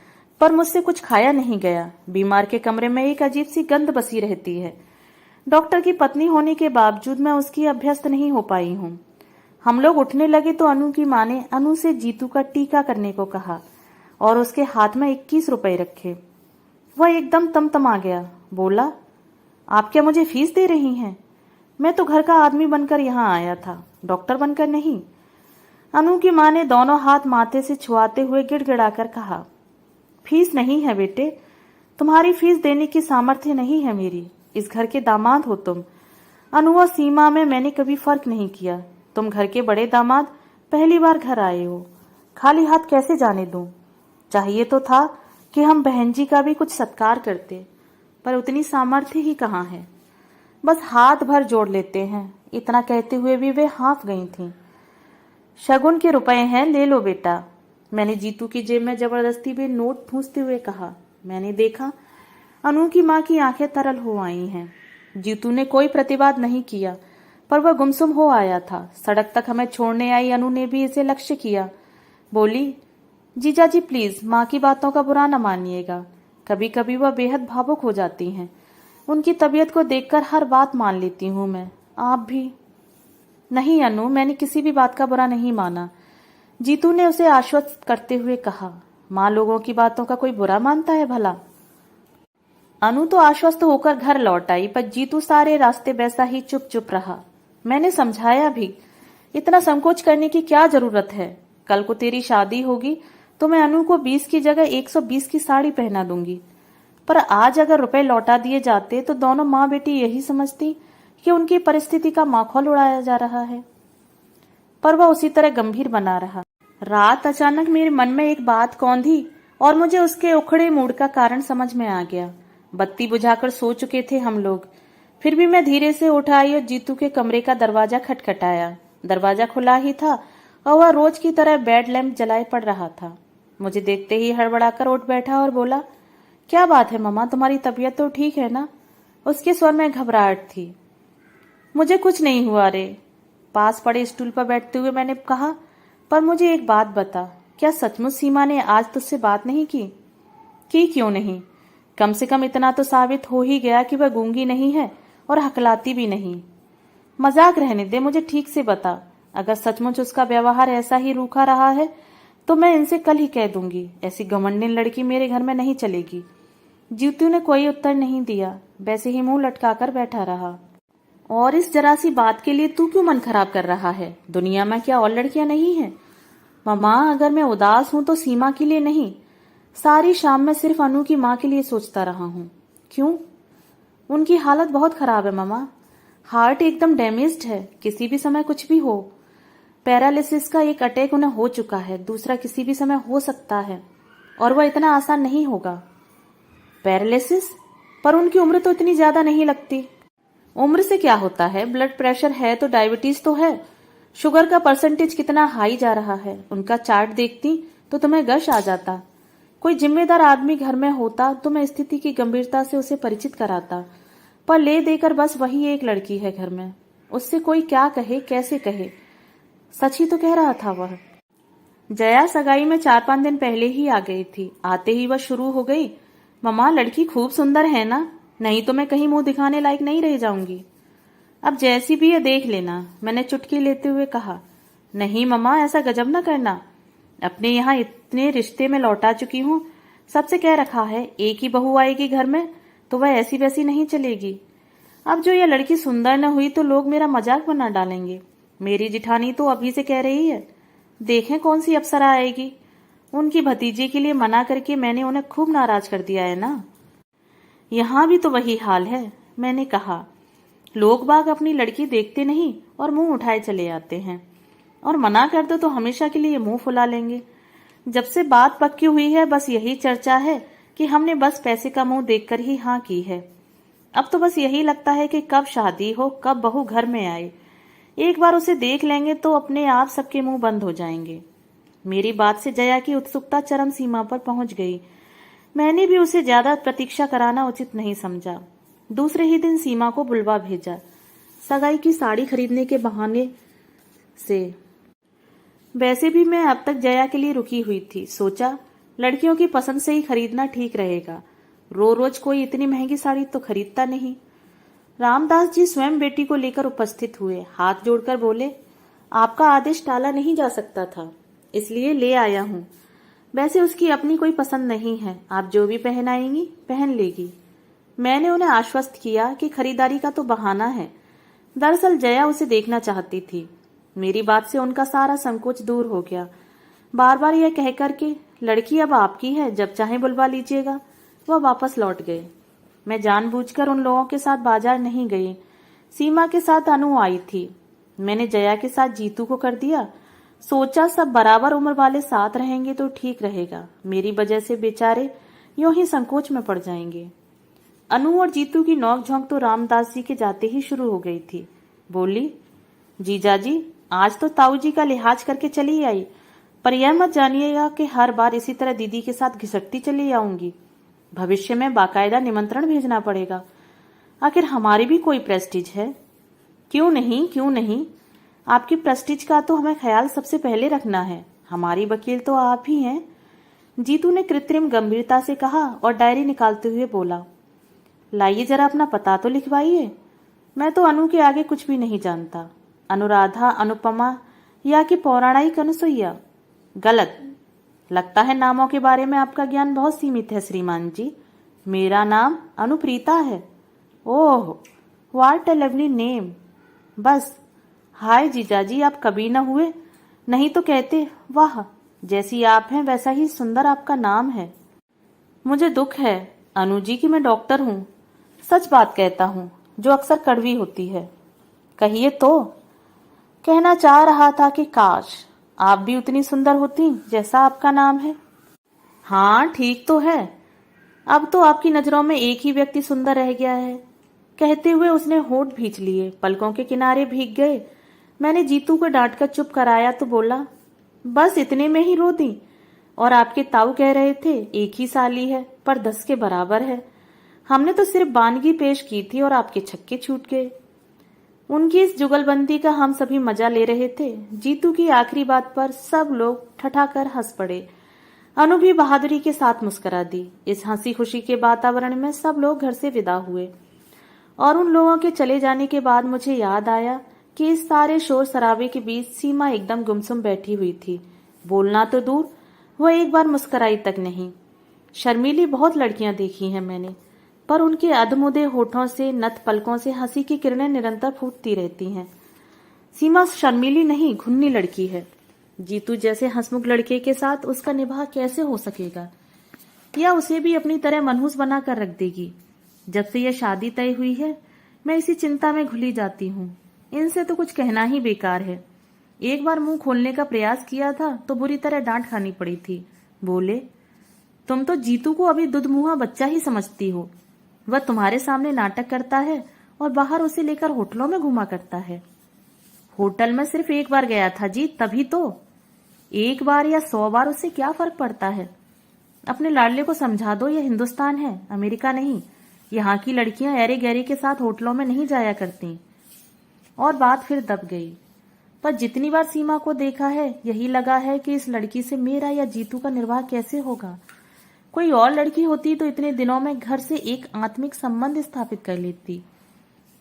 पर मुझसे कुछ खाया नहीं गया। बीमार के कमरे में एक अजीब सी गंध बसी रहती है। डॉक्टर की पत्नी होने के बावजूद मैं उसकी अभ्यस्त नहीं हो पाई हूँ। हम लोग उठने लगे तो अनु की माँ ने अनु से जीतू का टीका करने को कहा और उसके हाथ में 21 रुपए रखे। वह एकदम तमतमा गया। बोला, आप क्या मुझे फीस दे रही हैं? मैं तो घर का आदमी बनकर यहाँ आया था, डॉक्टर बनकर नहीं। अनु की माँ ने दोनों हाथ माथे से छुआते हुए गिड़गिड़ाकर कहा, फीस नहीं है बेटे, तुम्हारी फीस देने की सामर्थ्य नहीं है मेरी। इस घर के दामाद हो तुम। अनु और सीमा में मैंने कभी फर्क नहीं किया। तुम घर के बड़े दामाद, पहली बार घर आए हो, खाली हाथ कैसे जाने दूं? चाहिए तो था कि हम बहन जी का भी कुछ सत्कार करते, पर उतनी सामर्थ्य ही कहाँ है। बस हाथ भर जोड़ लेते हैं। इतना कहते हुए भी वे हाँफ गई थीं। शगुन के रुपए हैं, ले लो बेटा, मैंने जीतू की जेब में जबरदस्ती भी नोट ठूंसते हुए कहा। मैंने देखा अनु की माँ की आंखें तरल हो आई हैं। जीतू ने कोई प्रतिवाद नहीं किया, पर वह गुमसुम हो आया था। सड़क तक हमें छोड़ने आई अनु ने भी इसे लक्ष्य किया। बोली, जीजा जी प्लीज माँ की बातों का बुरा न मानिएगा। कभी कभी वह बेहद भावुक हो जाती हैं। उनकी तबीयत को देखकर हर बात मान लेती हूँ मैं, आप भी। नहीं अनु, मैंने किसी भी बात का बुरा नहीं माना, जीतू ने उसे आश्वस्त करते हुए कहा। माँ लोगों की बातों का कोई बुरा मानता है भला? अनु तो आश्वस्त होकर घर लौट आई, पर जीतू सारे रास्ते वैसा ही चुप चुप रहा। मैंने समझाया भी, इतना संकोच करने की क्या जरूरत है। कल को तेरी शादी होगी तो मैं अनु को 20 की जगह 120 की साड़ी पहना दूंगी। पर आज अगर रुपए लौटा दिए जाते तो दोनों माँ बेटी यही समझती कि उनकी परिस्थिति का माखौल उड़ाया जा रहा है। पर वह उसी तरह गंभीर बना रहा। रात अचानक मेरे मन में एक बात कौंधी और मुझे उसके उखड़े मूड का कारण समझ में आ गया। बत्ती बुझाकर सो चुके थे हम लोग, फिर भी मैं धीरे से उठ आई और जीतू के कमरे का दरवाजा खटखटाया। दरवाजा खुला ही था और वह रोज की तरह बेड लैंप जलाए पड़ रहा था। मुझे देखते ही हड़बड़ाकर उठ बैठा और बोला, क्या बात है मम्मा, तुम्हारी तबीयत तो ठीक है ना? उसके स्वर में घबराहट थी। मुझे कुछ नहीं हुआ रे, पास पड़े स्टूल पर बैठते हुए मैंने कहा। पर मुझे एक बात बता, क्या सचमुच सीमा ने आज तुझसे बात नहीं की? क्यों नहीं? कम से कम इतना तो साबित हो ही गया कि वह गूंगी नहीं है और हकलाती भी नहीं। मजाक रहने दे, मुझे ठीक से बता। अगर सचमुच उसका व्यवहार ऐसा ही रूखा रहा है तो मैं इनसे कल ही कह दूंगी। ऐसी घमंडिन लड़की मेरे घर में नहीं चलेगी। जीतू ने कोई उत्तर नहीं दिया, वैसे ही मुंह लटकाकर बैठा रहा। और इस जरा सी बात के लिए तू क्यों मन खराब कर रहा है? दुनिया में क्या और लड़कियां नहीं हैं? मम्मा, अगर मैं उदास हूं तो सीमा के लिए नहीं, सारी शाम मैं सिर्फ अनु की माँ के लिए सोचता रहा हूँ। क्यों? उनकी हालत बहुत खराब है मम्मा, हार्ट एकदम डैमेज्ड है, किसी भी समय कुछ भी हो। पैरालिसिस का एक अटैक उन्हें हो चुका है, दूसरा किसी भी समय हो सकता है, और वह इतना आसान नहीं होगा। पैरालिसिस? पर उनकी उम्र तो इतनी ज्यादा नहीं लगती। उम्र से क्या होता है, ब्लड प्रेशर है तो डायबिटीज तो है। शुगर का परसेंटेज कितना हाई जा रहा है, उनका चार्ट देखती तो तुम्हें गश आ जाता। कोई जिम्मेदार आदमी घर में होता तो मैं स्थिति की गंभीरता से उसे परिचित कराता, पर ले देकर बस वही एक लड़की है घर में, उससे कोई क्या कहे कैसे कहे। सच ही तो कह रहा था वह। जया सगाई में 4-5 दिन पहले ही आ गई थी। आते ही वह शुरू हो गई, मम्मा लड़की खूब सुंदर है ना, नहीं तो मैं कहीं मुंह दिखाने लायक नहीं रह जाऊंगी। अब जैसी भी है देख लेना, मैंने चुटकी लेते हुए कहा। नहीं मम्मा, ऐसा गजब न करना, अपने यहाँ इतने रिश्ते में लौटा चुकी हूँ, सबसे कह रखा है एक ही बहू आएगी घर में तो वह ऐसी वैसी नहीं चलेगी। अब जो यह लड़की सुंदर न हुई तो लोग मेरा मजाक बना डालेंगे। मेरी जिठानी तो अभी से कह रही है, देखें कौन सी अप्सरा आएगी। उनकी भतीजे के लिए मना करके मैंने उन्हें खूब नाराज कर दिया है ना। यहाँ भी तो वही हाल है, मैंने कहा। लोग बाग अपनी लड़की देखते नहीं और मुंह उठाए चले आते हैं, और मना कर दो तो हमेशा के लिए मुंह फुला लेंगे। जब से बात पक्की हुई है बस यही चर्चा है कि हमने बस पैसे का मुंह देखकर ही हाँ की है। अब तो बस यही लगता है कि कब शादी हो, कब बहू घर में आए। एक बार उसे देख लेंगे तो अपने आप सबके मुंह बंद हो जाएंगे। मेरी बात से जया की उत्सुकता चरम सीमा पर पहुंच गई। मैंने भी उसे ज्यादा प्रतीक्षा कराना उचित नहीं समझा। दूसरे ही दिन सीमा को बुलवा भेजा, सगाई की साड़ी खरीदने के बहाने से। वैसे भी मैं अब तक जया के लिए रुकी हुई थी। सोचा लड़कियों की पसंद से ही खरीदना ठीक रहेगा। रोज कोई इतनी महंगी साड़ी तो खरीदता नहीं। रामदास जी स्वयं बेटी को लेकर उपस्थित हुए। हाथ जोड़कर बोले, आपका आदेश टाला नहीं जा सकता था, इसलिए ले आया हूँ। वैसे उसकी अपनी कोई पसंद नहीं है, आप जो भी पहन आएंगी पहन लेगी। मैंने उन्हें आश्वस्त किया कि खरीदारी का तो बहाना है। दरअसल जया उसे देखना चाहती थी। मेरी बात से उनका सारा संकोच दूर हो गया। बार बार यह कहकर के लड़की अब आपकी है, जब चाहे बुलवा लीजिएगा, वह वापस लौट गए। मैं जानबूझकर उन लोगों के साथ बाजार नहीं गई। सीमा के साथ अनु आई थी। मैंने जया के साथ जीतू को कर दिया। सोचा सब बराबर उम्र वाले साथ रहेंगे तो ठीक रहेगा। मेरी वजह से बेचारे यूं ही संकोच में पड़ जाएंगे। अनु और जीतू की नोक झोंक तो रामदास जी के जाते ही शुरू हो गई थी। बोली, जीजाजी आज तो ताऊ जी का लिहाज करके चली आई, पर यह मत जानिएगा कि हर बार इसी तरह दीदी के साथ घिसकती चली आऊंगी। भविष्य में बाकायदा निमंत्रण भेजना पड़ेगा। आखिर हमारी भी कोई प्रेस्टीज है। क्यों नहीं, क्यों नहीं। आपकी प्रेस्टीज का तो हमें ख्याल सबसे पहले रखना है। हमारी वकील तो आप ही हैं। जीतू ने कृत्रिम गंभीरता से कहा और डायरी निकालते हुए बोला, लाइए जरा अपना पता तो लिखवाइए। मैं तो अनु के आगे कुछ भी नहीं जानता। अनुराधा, अनुपमा या कि पौराणिक अनुसुईया? गलत। लगता है नामों के बारे में आपका ज्ञान बहुत सीमित है श्रीमान जी। मेरा नाम अनुप्रीता है। ओह, व्हाट अ लवली नेम। बस। हाय जीजाजी, आप कभी न हुए, नहीं तो कहते वाह, जैसी आप हैं वैसा ही सुंदर आपका नाम है। मुझे दुख है अनु जी कि मैं डॉक्टर हूँ। सच बात कहता हूँ, जो अक्सर कड़वी होती है। कहिए तो। कहना चाह रहा था कि काश आप भी उतनी सुंदर होती जैसा आपका नाम है। हाँ, ठीक तो है। अब तो आपकी नजरों में एक ही व्यक्ति सुंदर रह गया है। कहते हुए उसने होंठ भींच लिए, पलकों के किनारे भीग गए। मैंने जीतू को डांटकर चुप कराया तो बोला, बस इतने में ही रो दी। और आपके ताऊ कह रहे थे एक ही साली है पर 10 के बराबर है। हमने तो सिर्फ बानगी पेश की थी और आपके छक्के छूट गए। उनकी इस जुगलबंदी का हम सभी मजा ले रहे थे। जीतू की आखिरी बात पर सब लोग ठठाकर हंस पड़े। अनु भी बहादुरी के साथ मुस्कुरा दी। इस हंसी खुशी के वातावरण में सब लोग घर से विदा हुए। और उन लोगों के चले जाने के बाद मुझे याद आया कि इस सारे शोर शराबे के बीच सीमा एकदम गुमसुम बैठी हुई थी। बोलना तो दूर, वह एक बार मुस्कुराई तक नहीं। शर्मीली बहुत लड़कियां देखी हैं मैंने, पर उनके अधमुदे होठों से, नत पलकों से हंसी की किरणें निरंतर फूटती रहती हैं। सीमा शर्मीली नहीं, घुन्नी लड़की है। जीतू जैसे हंसमुख लड़के के साथ उसका निभाव कैसे हो सकेगा? या उसे भी अपनी तरह मनहूस बनाकर रख देगी? जब से यह शादी तय हुई है मैं इसी चिंता में घुली जाती हूँ। इनसे तो कुछ कहना ही बेकार है। एक बार मुंह खोलने का प्रयास किया था तो बुरी तरह डांट खानी पड़ी थी। बोले, तुम तो जीतू को अभी दुधमुहा बच्चा ही समझती हो। वह तुम्हारे सामने नाटक करता है और बाहर उसे लेकर होटलों में घुमा करता है। होटल में सिर्फ एक बार गया था जी, तभी तो। एक बार या 100 बार उससे क्या फर्क पड़ता है? अपने लाडले को समझा दो, यह हिंदुस्तान है, अमेरिका नहीं। यहाँ की लड़कियां ऐरे गहरे के साथ होटलों में नहीं जाया करती। और बात फिर दब गई। पर जितनी बार सीमा को देखा है यही लगा है कि इस लड़की से मेरा या जीतू का निर्वाह कैसे होगा। कोई और लड़की होती तो इतने दिनों में घर से एक आत्मिक संबंध स्थापित कर लेती,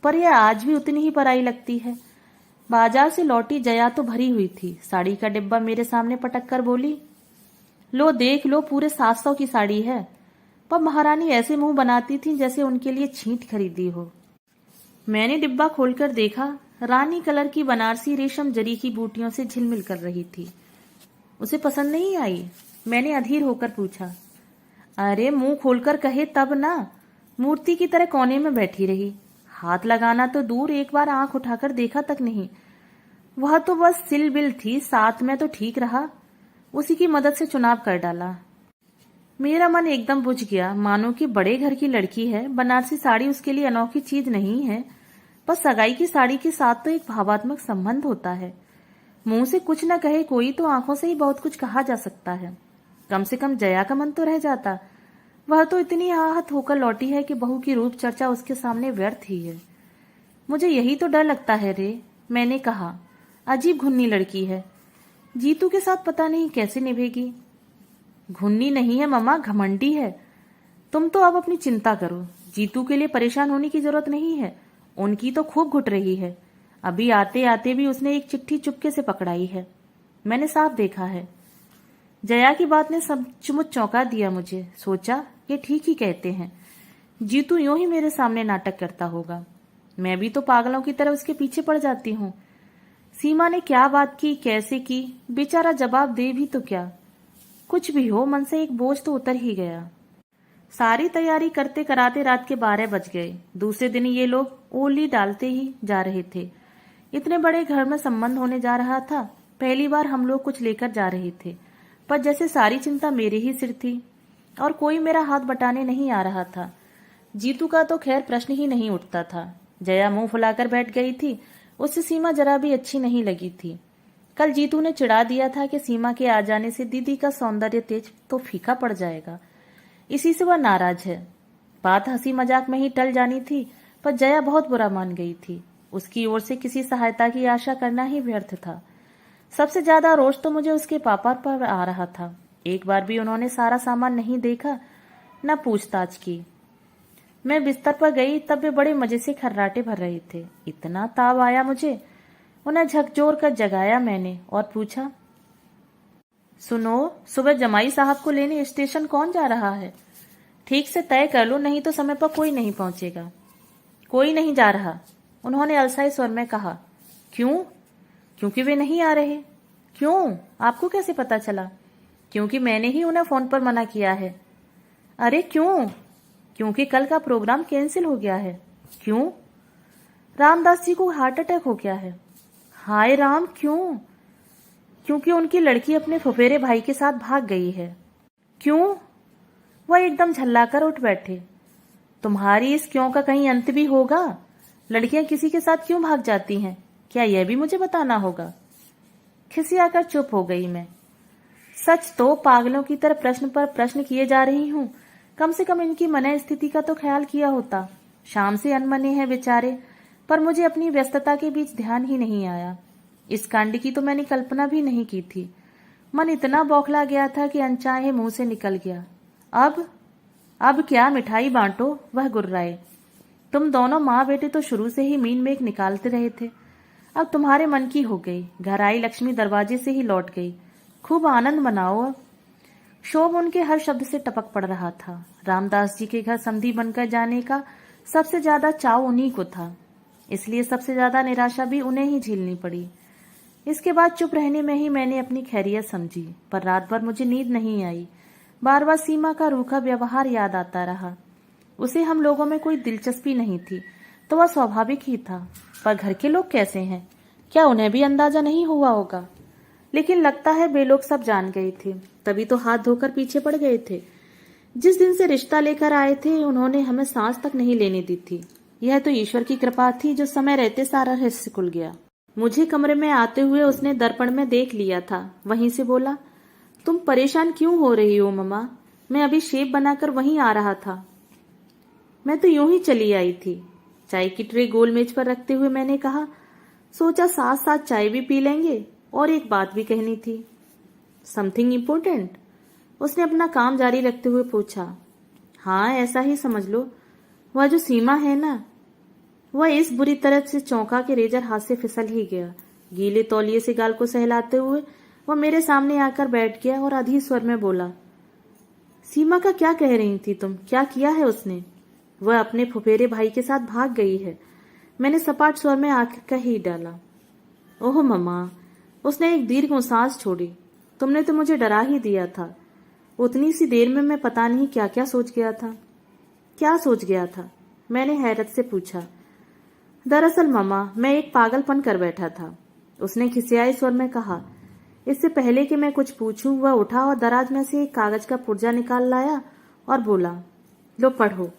पर यह आज भी उतनी ही पराई लगती है। बाजार से लौटी जया तो भरी हुई थी। साड़ी का डिब्बा मेरे सामने पटक कर बोली, लो देख लो, पूरे 700 की साड़ी है। पर महारानी ऐसे मुंह बनाती थी जैसे उनके लिए छींट खरीदी हो। मैंने डिब्बा खोलकर देखा। रानी कलर की बनारसी रेशम जरी की बूटियों से झिलमिल कर रही थी। उसे पसंद नहीं आई? मैंने अधीर होकर पूछा। अरे मुंह खोलकर कहे तब ना। मूर्ति की तरह कोने में बैठी रही। हाथ लगाना तो दूर, एक बार आंख उठाकर देखा तक नहीं। वह तो बस सिलबिल थी, साथ में तो ठीक रहा। उसी की मदद से चुनाव कर डाला। मेरा मन एकदम बुझ गया, मानो कि बड़े घर की लड़की है। बनारसी साड़ी उसके लिए अनोखी चीज नहीं है, पर सगाई की साड़ी के साथ तो एक भावात्मक संबंध होता है। मुंह से कुछ न कहे कोई तो आंखों से ही बहुत कुछ कहा जा सकता है। कम से कम जया का मन तो रह जाता। वह तो इतनी आहत होकर लौटी है कि बहू की रूप चर्चा उसके सामने व्यर्थ ही है। मुझे यही तो डर लगता है रे, मैंने कहा। अजीब घुन्नी लड़की है, जीतू के साथ पता नहीं कैसे निभेगी। घुन्नी नहीं है मम्मा, घमंडी है। तुम तो अब अपनी चिंता करो, जीतू के लिए परेशान होने की जरूरत नहीं है। उनकी तो खूब घुट रही है। अभी आते आते भी उसने एक चिट्ठी चुपके से पकड़ाई है, मैंने साफ देखा है। जया की बात ने सचमुच चौंका दिया मुझे। सोचा ये ठीक ही कहते हैं, जीतू यूं ही मेरे सामने नाटक करता होगा। मैं भी तो पागलों की तरह उसके पीछे पड़ जाती हूँ। सीमा ने क्या बात की, कैसे की, बेचारा जवाब दे भी तो क्या। कुछ भी हो, मन से एक बोझ तो उतर ही गया। सारी तैयारी करते कराते रात के 12 बज गए। दूसरे दिन ये लोग ओली डालते ही जा रहे थे। इतने बड़े घर में संबंध होने जा रहा था। पहली बार हम लोग कुछ लेकर जा रहे थे, पर जैसे सारी चिंता मेरे ही सिर थी और कोई मेरा हाथ बटाने नहीं आ रहा था। जीतू का तो खैर प्रश्न ही नहीं उठता था। जया मुंह फुलाकर बैठ गई थी, उससे सीमा जरा भी अच्छी नहीं लगी थी। कल जीतू ने चिढ़ा दिया था कि सीमा के आ जाने से दीदी का सौंदर्य तेज तो फीका पड़ जाएगा। इसी से वह नाराज है। बात हंसी मजाक में ही टल जानी थी, पर जया बहुत बुरा मान गई थी। उसकी ओर से किसी सहायता की आशा करना ही व्यर्थ था। सबसे ज्यादा रोष तो मुझे उसके पापा पर आ रहा था। एक बार भी उन्होंने सारा सामान नहीं देखा, न पूछताछ की। मैं बिस्तर पर गई तब वे बड़े मजे से खर्राटे भर रहे थे। इतना ताव आया मुझे। उन्हें झकझोर कर जगाया मैंने और पूछा, सुनो, सुबह जमाई साहब को लेने स्टेशन कौन जा रहा है? ठीक से तय कर लो, नहीं तो समय पर कोई नहीं पहुंचेगा। कोई नहीं जा रहा, उन्होंने अलसाई स्वर में कहा। क्यों? क्योंकि वे नहीं आ रहे। क्यों? आपको कैसे पता चला? क्योंकि मैंने ही उन्हें फोन पर मना किया है। अरे क्यों? क्योंकि कल का प्रोग्राम कैंसिल हो गया है। क्यों? रामदास जी को हार्ट अटैक हो गया है। हाय राम, क्यों? क्योंकि उनकी लड़की अपने फुफेरे भाई के साथ भाग गई है। क्यों? वह एकदम झल्लाकर उठ बैठे। तुम्हारी इस क्यों का कहीं अंत भी होगा? लड़कियां किसी के साथ क्यों भाग जाती हैं, क्या यह भी मुझे बताना होगा? खिसियाकर चुप हो गई मैं। सच तो पागलों की तरह प्रश्न पर प्रश्न किए जा रही हूँ। कम से कम इनकी मन स्थिति का तो ख्याल किया होता। शाम से अनमने हैं बेचारे, पर मुझे अपनी व्यस्तता के बीच ध्यान ही नहीं आया। इस कांड की तो मैंने कल्पना भी नहीं की थी। मन इतना बौखला गया था कि अनचाहे मुंह से निकल गया। अब क्या, मिठाई बांटो, वह गुर्राए। तुम दोनों माँ बेटे तो शुरू से ही मीन मेघ निकालते रहे थे, अब तुम्हारे मन की हो गई। घर आई लक्ष्मी दरवाजे से ही लौट गई। खूब आनंद मनाओ अब। शोभ उनके हर शब्द से टपक पड़ रहा था। रामदास जी के घर समधी बनकर जाने का सबसे ज्यादा चाव उन्हीं को था, इसलिए सबसे ज्यादा निराशा भी उन्हें ही झेलनी पड़ी। इसके बाद चुप रहने में ही मैंने अपनी खैरियत समझी, पर रात भर मुझे नींद नहीं आई। बार बार सीमा का रूखा व्यवहार याद आता रहा। उसे हम लोगों में कोई दिलचस्पी नहीं थी, तो वह स्वाभाविक ही था। पर घर के लोग कैसे हैं, क्या उन्हें भी अंदाजा नहीं हुआ होगा? लेकिन लगता है वे लोग सब जान गए थे, तभी तो हाथ धोकर पीछे पड़ गए थे। जिस दिन से रिश्ता लेकर आए थे, उन्होंने हमें सांस तक नहीं लेने दी थी। यह तो ईश्वर की कृपा थी जो समय रहते सारा रहस्य खुल गया। मुझे कमरे में आते हुए उसने दर्पण में देख लिया था। वहीं से बोला, तुम परेशान क्यों हो रही हो मम्मा? मैं अभी शेप बनाकर वहीं आ रहा था। मैं तो यूं ही चली आई थी। चाय की ट्रे गोल मेज पर रखते हुए मैंने कहा, सोचा साथ साथ चाय भी पी लेंगे और एक बात भी कहनी थी। Something important? उसने अपना काम जारी रखते हुए पूछा। हाँ, ऐसा ही समझ लो। वह जो सीमा है ना, वह इस बुरी तरह से चौंका के रेजर हाथ से फिसल ही गया। गीले तौलिए से गाल को सहलाते हुए वह मेरे सामने आकर बैठ गया और अधीर स्वर में बोला, सीमा का क्या कह रही थी तुम? क्या किया है उसने? वह अपने फुफेरे भाई के साथ भाग गई है, मैंने सपाट स्वर में आकर कह ही डाला। ओह मम्मा, उसने एक दीर्घ सांस छोड़ी। तुमने तो मुझे डरा ही दिया था। उतनी सी देर में मैं पता नहीं क्या क्या सोच गया था। क्या सोच गया था? मैंने हैरत से पूछा। दरअसल मम्मा, मैं एक पागलपन कर बैठा था, उसने खिसियाए स्वर में कहा। इससे पहले कि मैं कुछ पूछूं, वह उठा और दराज में से एक कागज का पुर्जा निकाल लाया और बोला, लो पढ़ो।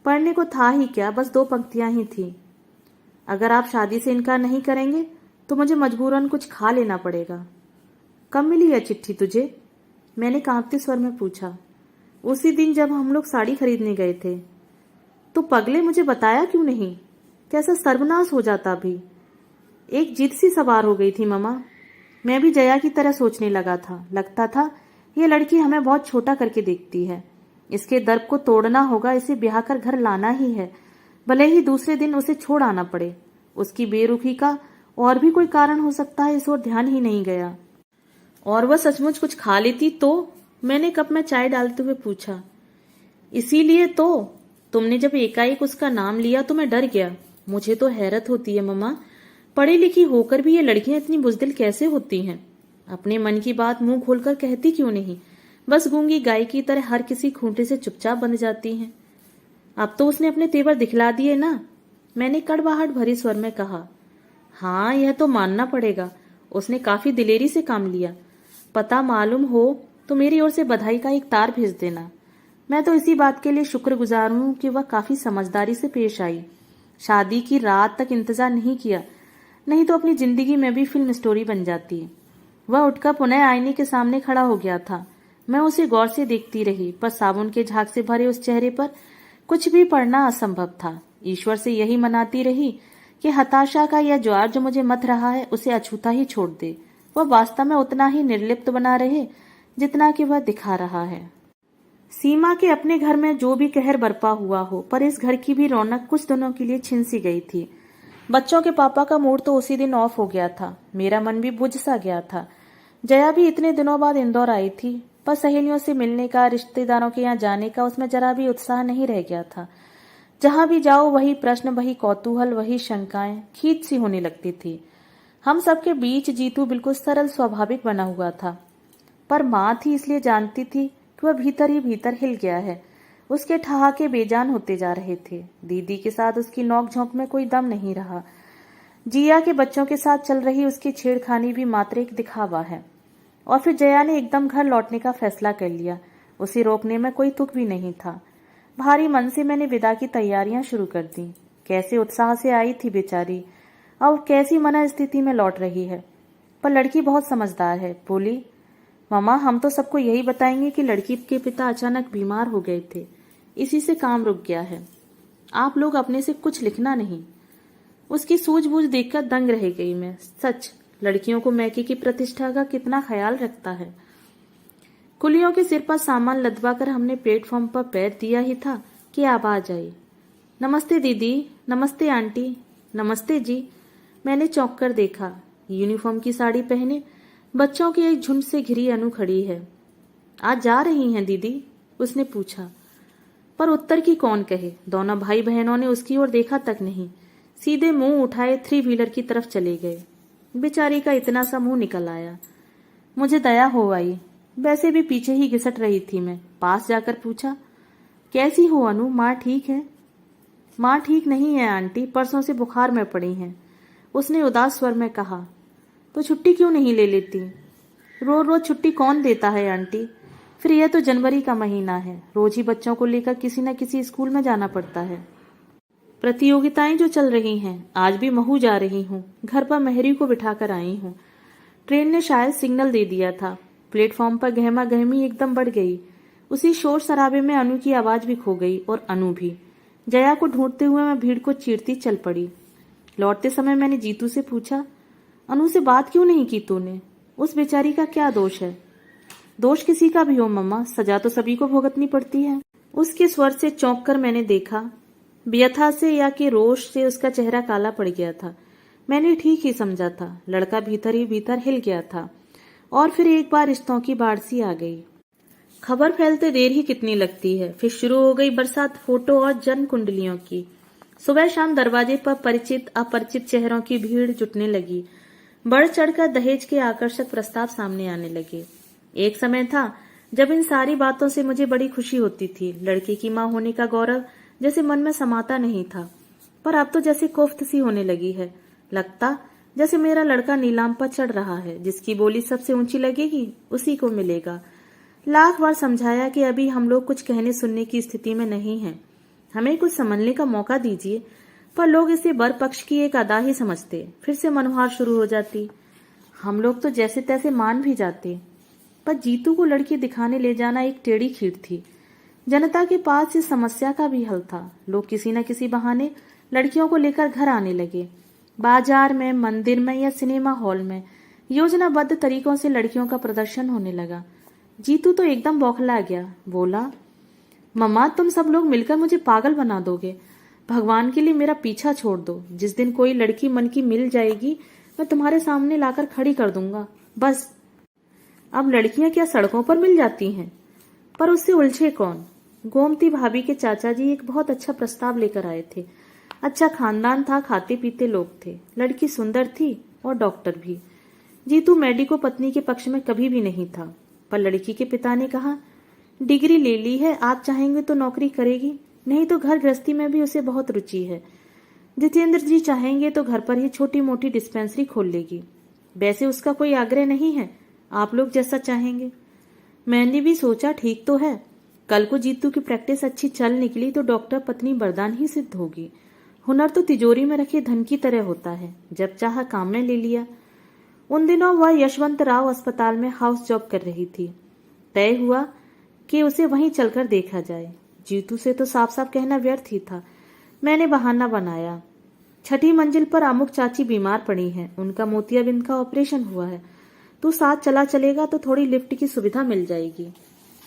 पढ़ने को था ही क्या, बस 2 पंक्तियां ही थी। अगर आप शादी से इनकार नहीं करेंगे तो मुझे मजबूरन कुछ खा लेना पड़ेगा। कब मिली यह चिट्ठी तुझे? मैंने कांपते स्वर में पूछा। उसी दिन जब हम लोग साड़ी खरीदने गए थे। तो पगले, मुझे बताया क्यों नहीं? कैसा सर्वनाश हो जाता अभी। एक जिद सी सवार हो गई थी मम्मा। मैं भी जया की तरह सोचने लगा था। लगता था ये लड़की हमें बहुत छोटा करके देखती है। इसके दर्प को तोड़ना होगा, इसे ब्याह कर घर लाना ही है, भले ही दूसरे दिन उसे छोड़ आना पड़े। उसकी बेरुखी का और भी कोई कारण हो सकता है, इस ओर ध्यान ही नहीं गया। और वह सचमुच कुछ खा लेती तो? मैंने कप में चाय डालते हुए पूछा। इसीलिए तो तुमने जब एकाएक उसका नाम लिया तो मैं डर गया। मुझे तो हैरत होती है मम्मा, पढ़ी लिखी होकर भी ये लड़कियां इतनी बुजदिल कैसे होती हैं? अपने मन की बात मुंह खोलकर कहती क्यों नहीं? बस गूंगी गाय की तरह हर किसी खूंटे से चुपचाप बंध जाती हैं। अब तो उसने अपने तेवर दिखला दिए ना, मैंने कड़वाहट भरी स्वर में कहा। हाँ, यह तो मानना पड़ेगा, उसने काफी दिलेरी से काम लिया। पता मालूम हो तो मेरी ओर से बधाई का एक तार भेज देना। मैं तो इसी बात के लिए शुक्रगुजार हूं कि वह काफी समझदारी से पेश आई। शादी की रात तक इंतजार नहीं किया, नहीं तो अपनी जिंदगी में भी फिल्म स्टोरी बन जाती। वह उठकर पुनः आईने के सामने खड़ा हो गया था। मैं उसे गौर से देखती रही, पर साबुन के झाग से भरे उस चेहरे पर कुछ भी पढ़ना असंभव था। ईश्वर से यही मनाती रही कि हताशा का यह ज्वार जो मुझे मथ रहा है उसे अछूता ही छोड़ दे। वह वास्तव में उतना ही निर्लिप्त बना रहे जितना कि वह दिखा रहा है। सीमा के अपने घर में जो भी कहर बरपा हुआ हो, पर इस घर की भी रौनक कुछ दिनों के लिए छिन सी गई थी। बच्चों के पापा का मूड तो उसी दिन ऑफ हो गया था। मेरा मन भी बुझ सा गया था। जया भी इतने दिनों बाद इंदौर आई थी, पर सहेलियों से मिलने का, रिश्तेदारों के यहाँ जाने का उसमें जरा भी उत्साह नहीं रह गया था। जहां भी जाओ वही प्रश्न, वही कौतूहल, वही शंकाएं खींच सी होने लगती थी। हम सबके बीच जीतू बिल्कुल सरल स्वाभाविक बना हुआ था, पर माँ थी इसलिए जानती थी कि वह भीतर ही भीतर हिल गया है। उसके ठहाके बेजान होते जा रहे थे। दीदी के साथ उसकी नोक-झोंक में कोई दम नहीं रहा। जिया के बच्चों के साथ चल रही उसकी छेड़खानी भी मात्र एक दिखावा है। और फिर जया ने एकदम घर लौटने का फैसला कर लिया। उसे रोकने में कोई तुक भी नहीं था। भारी मन से मैंने विदा की तैयारियां शुरू कर दी। कैसे उत्साह से आई थी बेचारी, अब कैसी मना स्थिति में लौट रही है। पर लड़की बहुत समझदार है। बोली, मामा, हम तो सबको यही बताएंगे कि लड़की के पिता अचानक बीमार हो गए थे, इसी से काम रुक गया है। आप लोग अपने से कुछ लिखना नहीं। उसकी सूझबूझ देखकर दंग रह गई मैं। सच, लड़कियों को मैके की प्रतिष्ठा का कितना ख्याल रखता है। कुलियों के सिर पर सामान लदवा कर हमने प्लेटफॉर्म पर पैर दिया ही था कि आवाज आई, नमस्ते दीदी, नमस्ते आंटी, नमस्ते जी। मैंने चौंक कर देखा। यूनिफॉर्म की साड़ी पहने बच्चों की एक झुंड से घिरी अनु खड़ी है। आज जा रही हैं दीदी? उसने पूछा, पर उत्तर की कौन कहे। दोनों भाई बहनों ने उसकी ओर देखा तक नहीं, सीधे मुंह उठाए 3 व्हीलर की तरफ चले गए। बेचारी का इतना सा मुंह निकल आया। मुझे दया हो आई। वैसे भी पीछे ही घिसट रही थी मैं। पास जाकर पूछा, कैसी हो अनु, माँ ठीक है? माँ ठीक नहीं है आंटी, परसों से बुखार में पड़ी हैं, उसने उदास स्वर में कहा। तो छुट्टी क्यों नहीं ले लेती? रोज रोज छुट्टी कौन देता है आंटी? फिर यह तो जनवरी का महीना है, रोज ही बच्चों को लेकर किसी न किसी स्कूल में जाना पड़ता है। प्रतियोगिताएं जो चल रही हैं, आज भी महू जा रही हूँ। घर पर मेहरी को बिठाकर आई हूँ। ट्रेन ने शायद सिग्नल दे दिया था। प्लेटफॉर्म पर गहमा गहमी एकदम बढ़ गई। उसी शोर शराबे में अनु की आवाज भी खो गई और अनु भी। जया को ढूंढते हुए मैं भीड़ को चीरती चल पड़ी। लौटते समय मैंने जीतू से पूछा, अनु से बात क्यों नहीं की तूने? उस बेचारी का क्या दोष है? दोष किसी का भी हो मम्मा, सजा तो सभी को भुगतनी पड़ती है। उसके स्वर से चौंक कर मैंने देखा। व्यथा से या कि रोष से उसका चेहरा काला पड़ गया था। मैंने ठीक ही समझा था। लड़का भीतर ही भीतर हिल गया था। और फिर एक बार रिश्तों की बाढ़ सी आ गई। खबर फैलते देर ही कितनी लगती है। फिर शुरू हो गई बरसात फोटो और जन्म कुंडलियों की। सुबह शाम दरवाजे पर परिचित अपरिचित चेहरों की भीड़ जुटने लगी। बढ़ चढ़कर दहेज के आकर्षक प्रस्ताव सामने आने लगे। एक समय था जब इन सारी बातों से मुझे बड़ी खुशी होती थी। लड़के की माँ होने का गौरव जैसे मन में समाता नहीं था, पर अब तो जैसे कोफ्त सी होने लगी है। लगता जैसे मेरा लड़का नीलाम पर चढ़ रहा है, जिसकी बोली सबसे ऊंची लगेगी उसी को मिलेगा। लाख बार समझाया कि अभी हम लोग कुछ कहने सुनने की स्थिति में नहीं हैं, हमें कुछ समझने का मौका दीजिए, पर लोग इसे बर पक्ष की एक अदा ही समझते। फिर से मनोहार शुरू हो जाती। हम लोग तो जैसे तैसे मान भी जाते, पर जीतू को लड़की दिखाने ले जाना एक टेढ़ी खीर थी। जनता के पास इस समस्या का भी हल था। लोग किसी न किसी बहाने लड़कियों को लेकर घर आने लगे। बाजार में, मंदिर में या सिनेमा हॉल में योजनाबद्ध तरीकों से लड़कियों का प्रदर्शन होने लगा। जीतू तो एकदम बौखला गया। बोला, मम्मा तुम सब लोग मिलकर मुझे पागल बना दोगे। भगवान के लिए मेरा पीछा छोड़ दो। जिस दिन कोई लड़की मन की मिल जाएगी मैं तुम्हारे सामने लाकर खड़ी कर दूंगा, बस। अब लड़कियां क्या सड़कों पर मिल जाती हैं? पर उससे उलझे कौन? गोमती भाभी के चाचा जी एक बहुत अच्छा प्रस्ताव लेकर आए थे। अच्छा खानदान था, खाते पीते लोग थे, लड़की सुंदर थी और डॉक्टर भी। जीतू मेडिको पत्नी के पक्ष में कभी भी नहीं था, पर लड़की के पिता ने कहा, डिग्री ले ली है, आप चाहेंगे तो नौकरी करेगी, नहीं तो घर गृहस्थी में भी उसे बहुत रुचि है। जितेंद्र जी चाहेंगे तो घर पर ही छोटी मोटी डिस्पेंसरी खोल लेगी। वैसे उसका कोई आग्रह नहीं है, आप लोग जैसा चाहेंगे। मैंने भी सोचा ठीक तो है, कल को जीतू की प्रैक्टिस अच्छी चल निकली तो डॉक्टर पत्नी वरदान ही सिद्ध होगी। हुनर तो तिजोरी में रखे धन की तरह होता है, जब चाहा काम में ले लिया। उन दिनों वह यशवंत राव अस्पताल में हाउस जॉब कर रही थी। तय हुआ कि उसे वहीं चलकर देखा जाए। जीतू से तो साफ साफ कहना व्यर्थ ही था। मैंने बहाना बनाया, 6ठी मंजिल पर अमुक चाची बीमार पड़ी हैं, उनका मोतियाबिंद का ऑपरेशन हुआ है, तू साथ चला चलेगा तो थोड़ी लिफ्ट की सुविधा मिल जाएगी।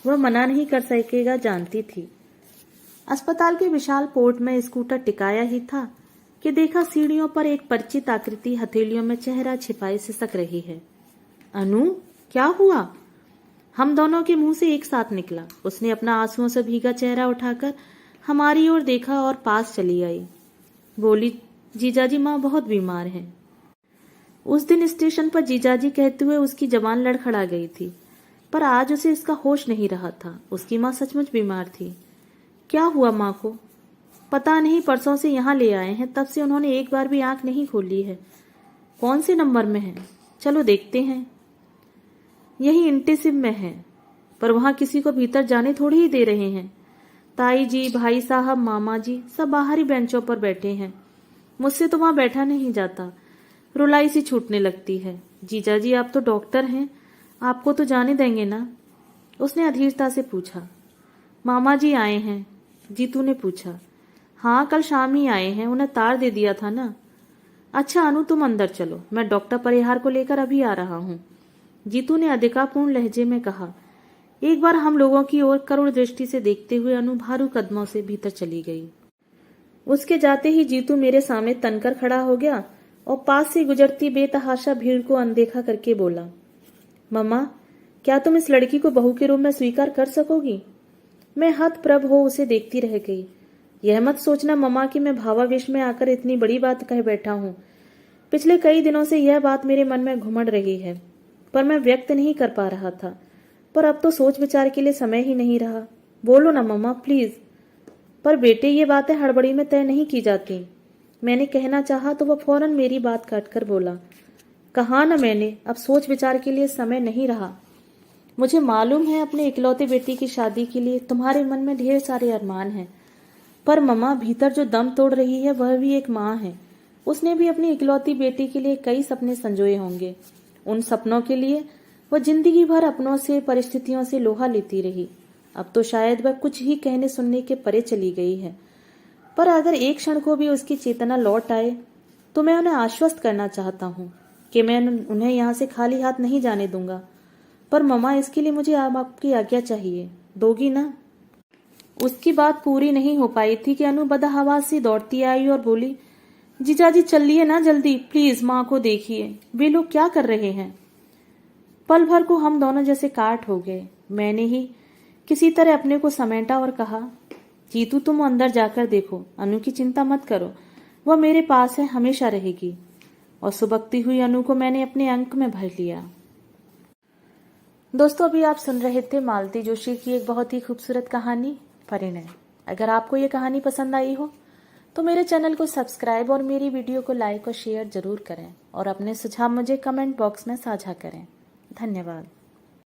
वह मना नहीं कर सकेगा, जानती थी। अस्पताल के विशाल पोर्ट में स्कूटर टिकाया ही था कि देखा सीढ़ियों पर एक परिचित आकृति हथेलियों में चेहरा छिपाए सिसक रही है। अनु, क्या हुआ? हम दोनों के मुंह से एक साथ निकला। उसने अपना आंसुओं से भीगा चेहरा उठाकर हमारी ओर देखा और पास चली आई। बोली, जीजाजी माँ बहुत बीमार हैं। उस दिन स्टेशन पर जीजाजी कहते हुए उसकी जबान लड़खड़ा गई थी, पर आज उसे इसका होश नहीं रहा था। उसकी माँ सचमुच बीमार थी। क्या हुआ माँ को? पता नहीं, परसों से यहाँ ले आए हैं, तब से उन्होंने एक बार भी आंख नहीं खोली है। कौन से नंबर में है? चलो देखते हैं। यही इंटेसिव में है, पर वहां किसी को भीतर जाने थोड़ी ही दे रहे हैं। ताई जी, भाई साहब, मामा जी सब बाहरी बेंचों पर बैठे हैं। मुझसे तो वहां बैठा नहीं जाता, रुलाई सी छूटने लगती है। जीजाजी आप तो डॉक्टर हैं, आपको तो जाने देंगे ना? उसने अधीरता से पूछा। मामा जी आए हैं? जीतू ने पूछा। हाँ, कल शाम ही आए हैं, उन्हें तार दे दिया था ना। अच्छा अनु, तुम अंदर चलो, मैं डॉक्टर परिहार को लेकर अभी आ रहा हूँ, जीतू ने अधिकापूर्ण लहजे में कहा। एक बार हम लोगों की ओर करुण दृष्टि से देखते हुए अनु भारू कदमों से भीतर चली गई। उसके जाते ही जीतू मेरे सामने तनकर खड़ा हो गया और पास से गुजरती बेतहाशा भीड़ को अनदेखा करके बोला, मम्मा क्या तुम इस लड़की को बहू के रूप में स्वीकार कर सकोगी? मैं हतप्रभ हो उसे देखती रह गई। यह मत सोचना मम्मा कि मैं भावावेश में आकर इतनी बड़ी बात कह बैठा हूँ। पिछले कई दिनों से यह बात मेरे मन में घुमड़ रही है, पर मैं व्यक्त नहीं कर पा रहा था। पर अब तो सोच विचार के लिए समय ही नहीं रहा। बोलो ना मम्मा प्लीज। पर बेटे, ये बातें हड़बड़ी में तय नहीं की जाती। मैंने कहना चाहा तो वह फौरन मेरी बात काटकर बोला, कहा ना मैंने, अब सोच विचार के लिए समय नहीं रहा। मुझे मालूम है अपने इकलौते बेटी की शादी के लिए तुम्हारे मन में ढेर सारे अरमान हैं, पर मम्मा भीतर जो दम तोड़ रही है वह भी एक माँ है। उसने भी अपनी इकलौती बेटी के लिए कई सपने संजोए होंगे। उन सपनों के लिए वह जिंदगी भर अपनों से, परिस्थितियों से लोहा लेती रही। अब तो शायद वह कुछ ही कहने सुनने के परे चली गई है, पर अगर एक क्षण को भी उसकी चेतना लौट आए तो मैं उन्हें आश्वस्त करना चाहता हूँ कि मैं उन्हें यहाँ से खाली हाथ नहीं जाने दूंगा। पर मम्मा, इसके लिए मुझे आपकी आज्ञा चाहिए, दोगी ना? उसकी बात पूरी नहीं हो पाई थी कि अनु बदहवास से दौड़ती आई और बोली, जीजाजी चलिए ना जल्दी, प्लीज माँ को देखिए, वे लोग क्या कर रहे हैं। पल भर को हम दोनों जैसे काट हो गए। मैंने ही किसी तरह अपने को समेटा और कहा, जीतू तुम अंदर जाकर देखो, अनु की चिंता मत करो, वह मेरे पास है, हमेशा रहेगी। और सुबकती हुई अनु को मैंने अपने अंक में भर लिया। दोस्तों अभी आप सुन रहे थे मालती जोशी की एक बहुत ही खूबसूरत कहानी परिणय। अगर आपको ये कहानी पसंद आई हो तो मेरे चैनल को सब्सक्राइब और मेरी वीडियो को लाइक और शेयर जरूर करें और अपने सुझाव मुझे कमेंट बॉक्स में साझा करें। धन्यवाद।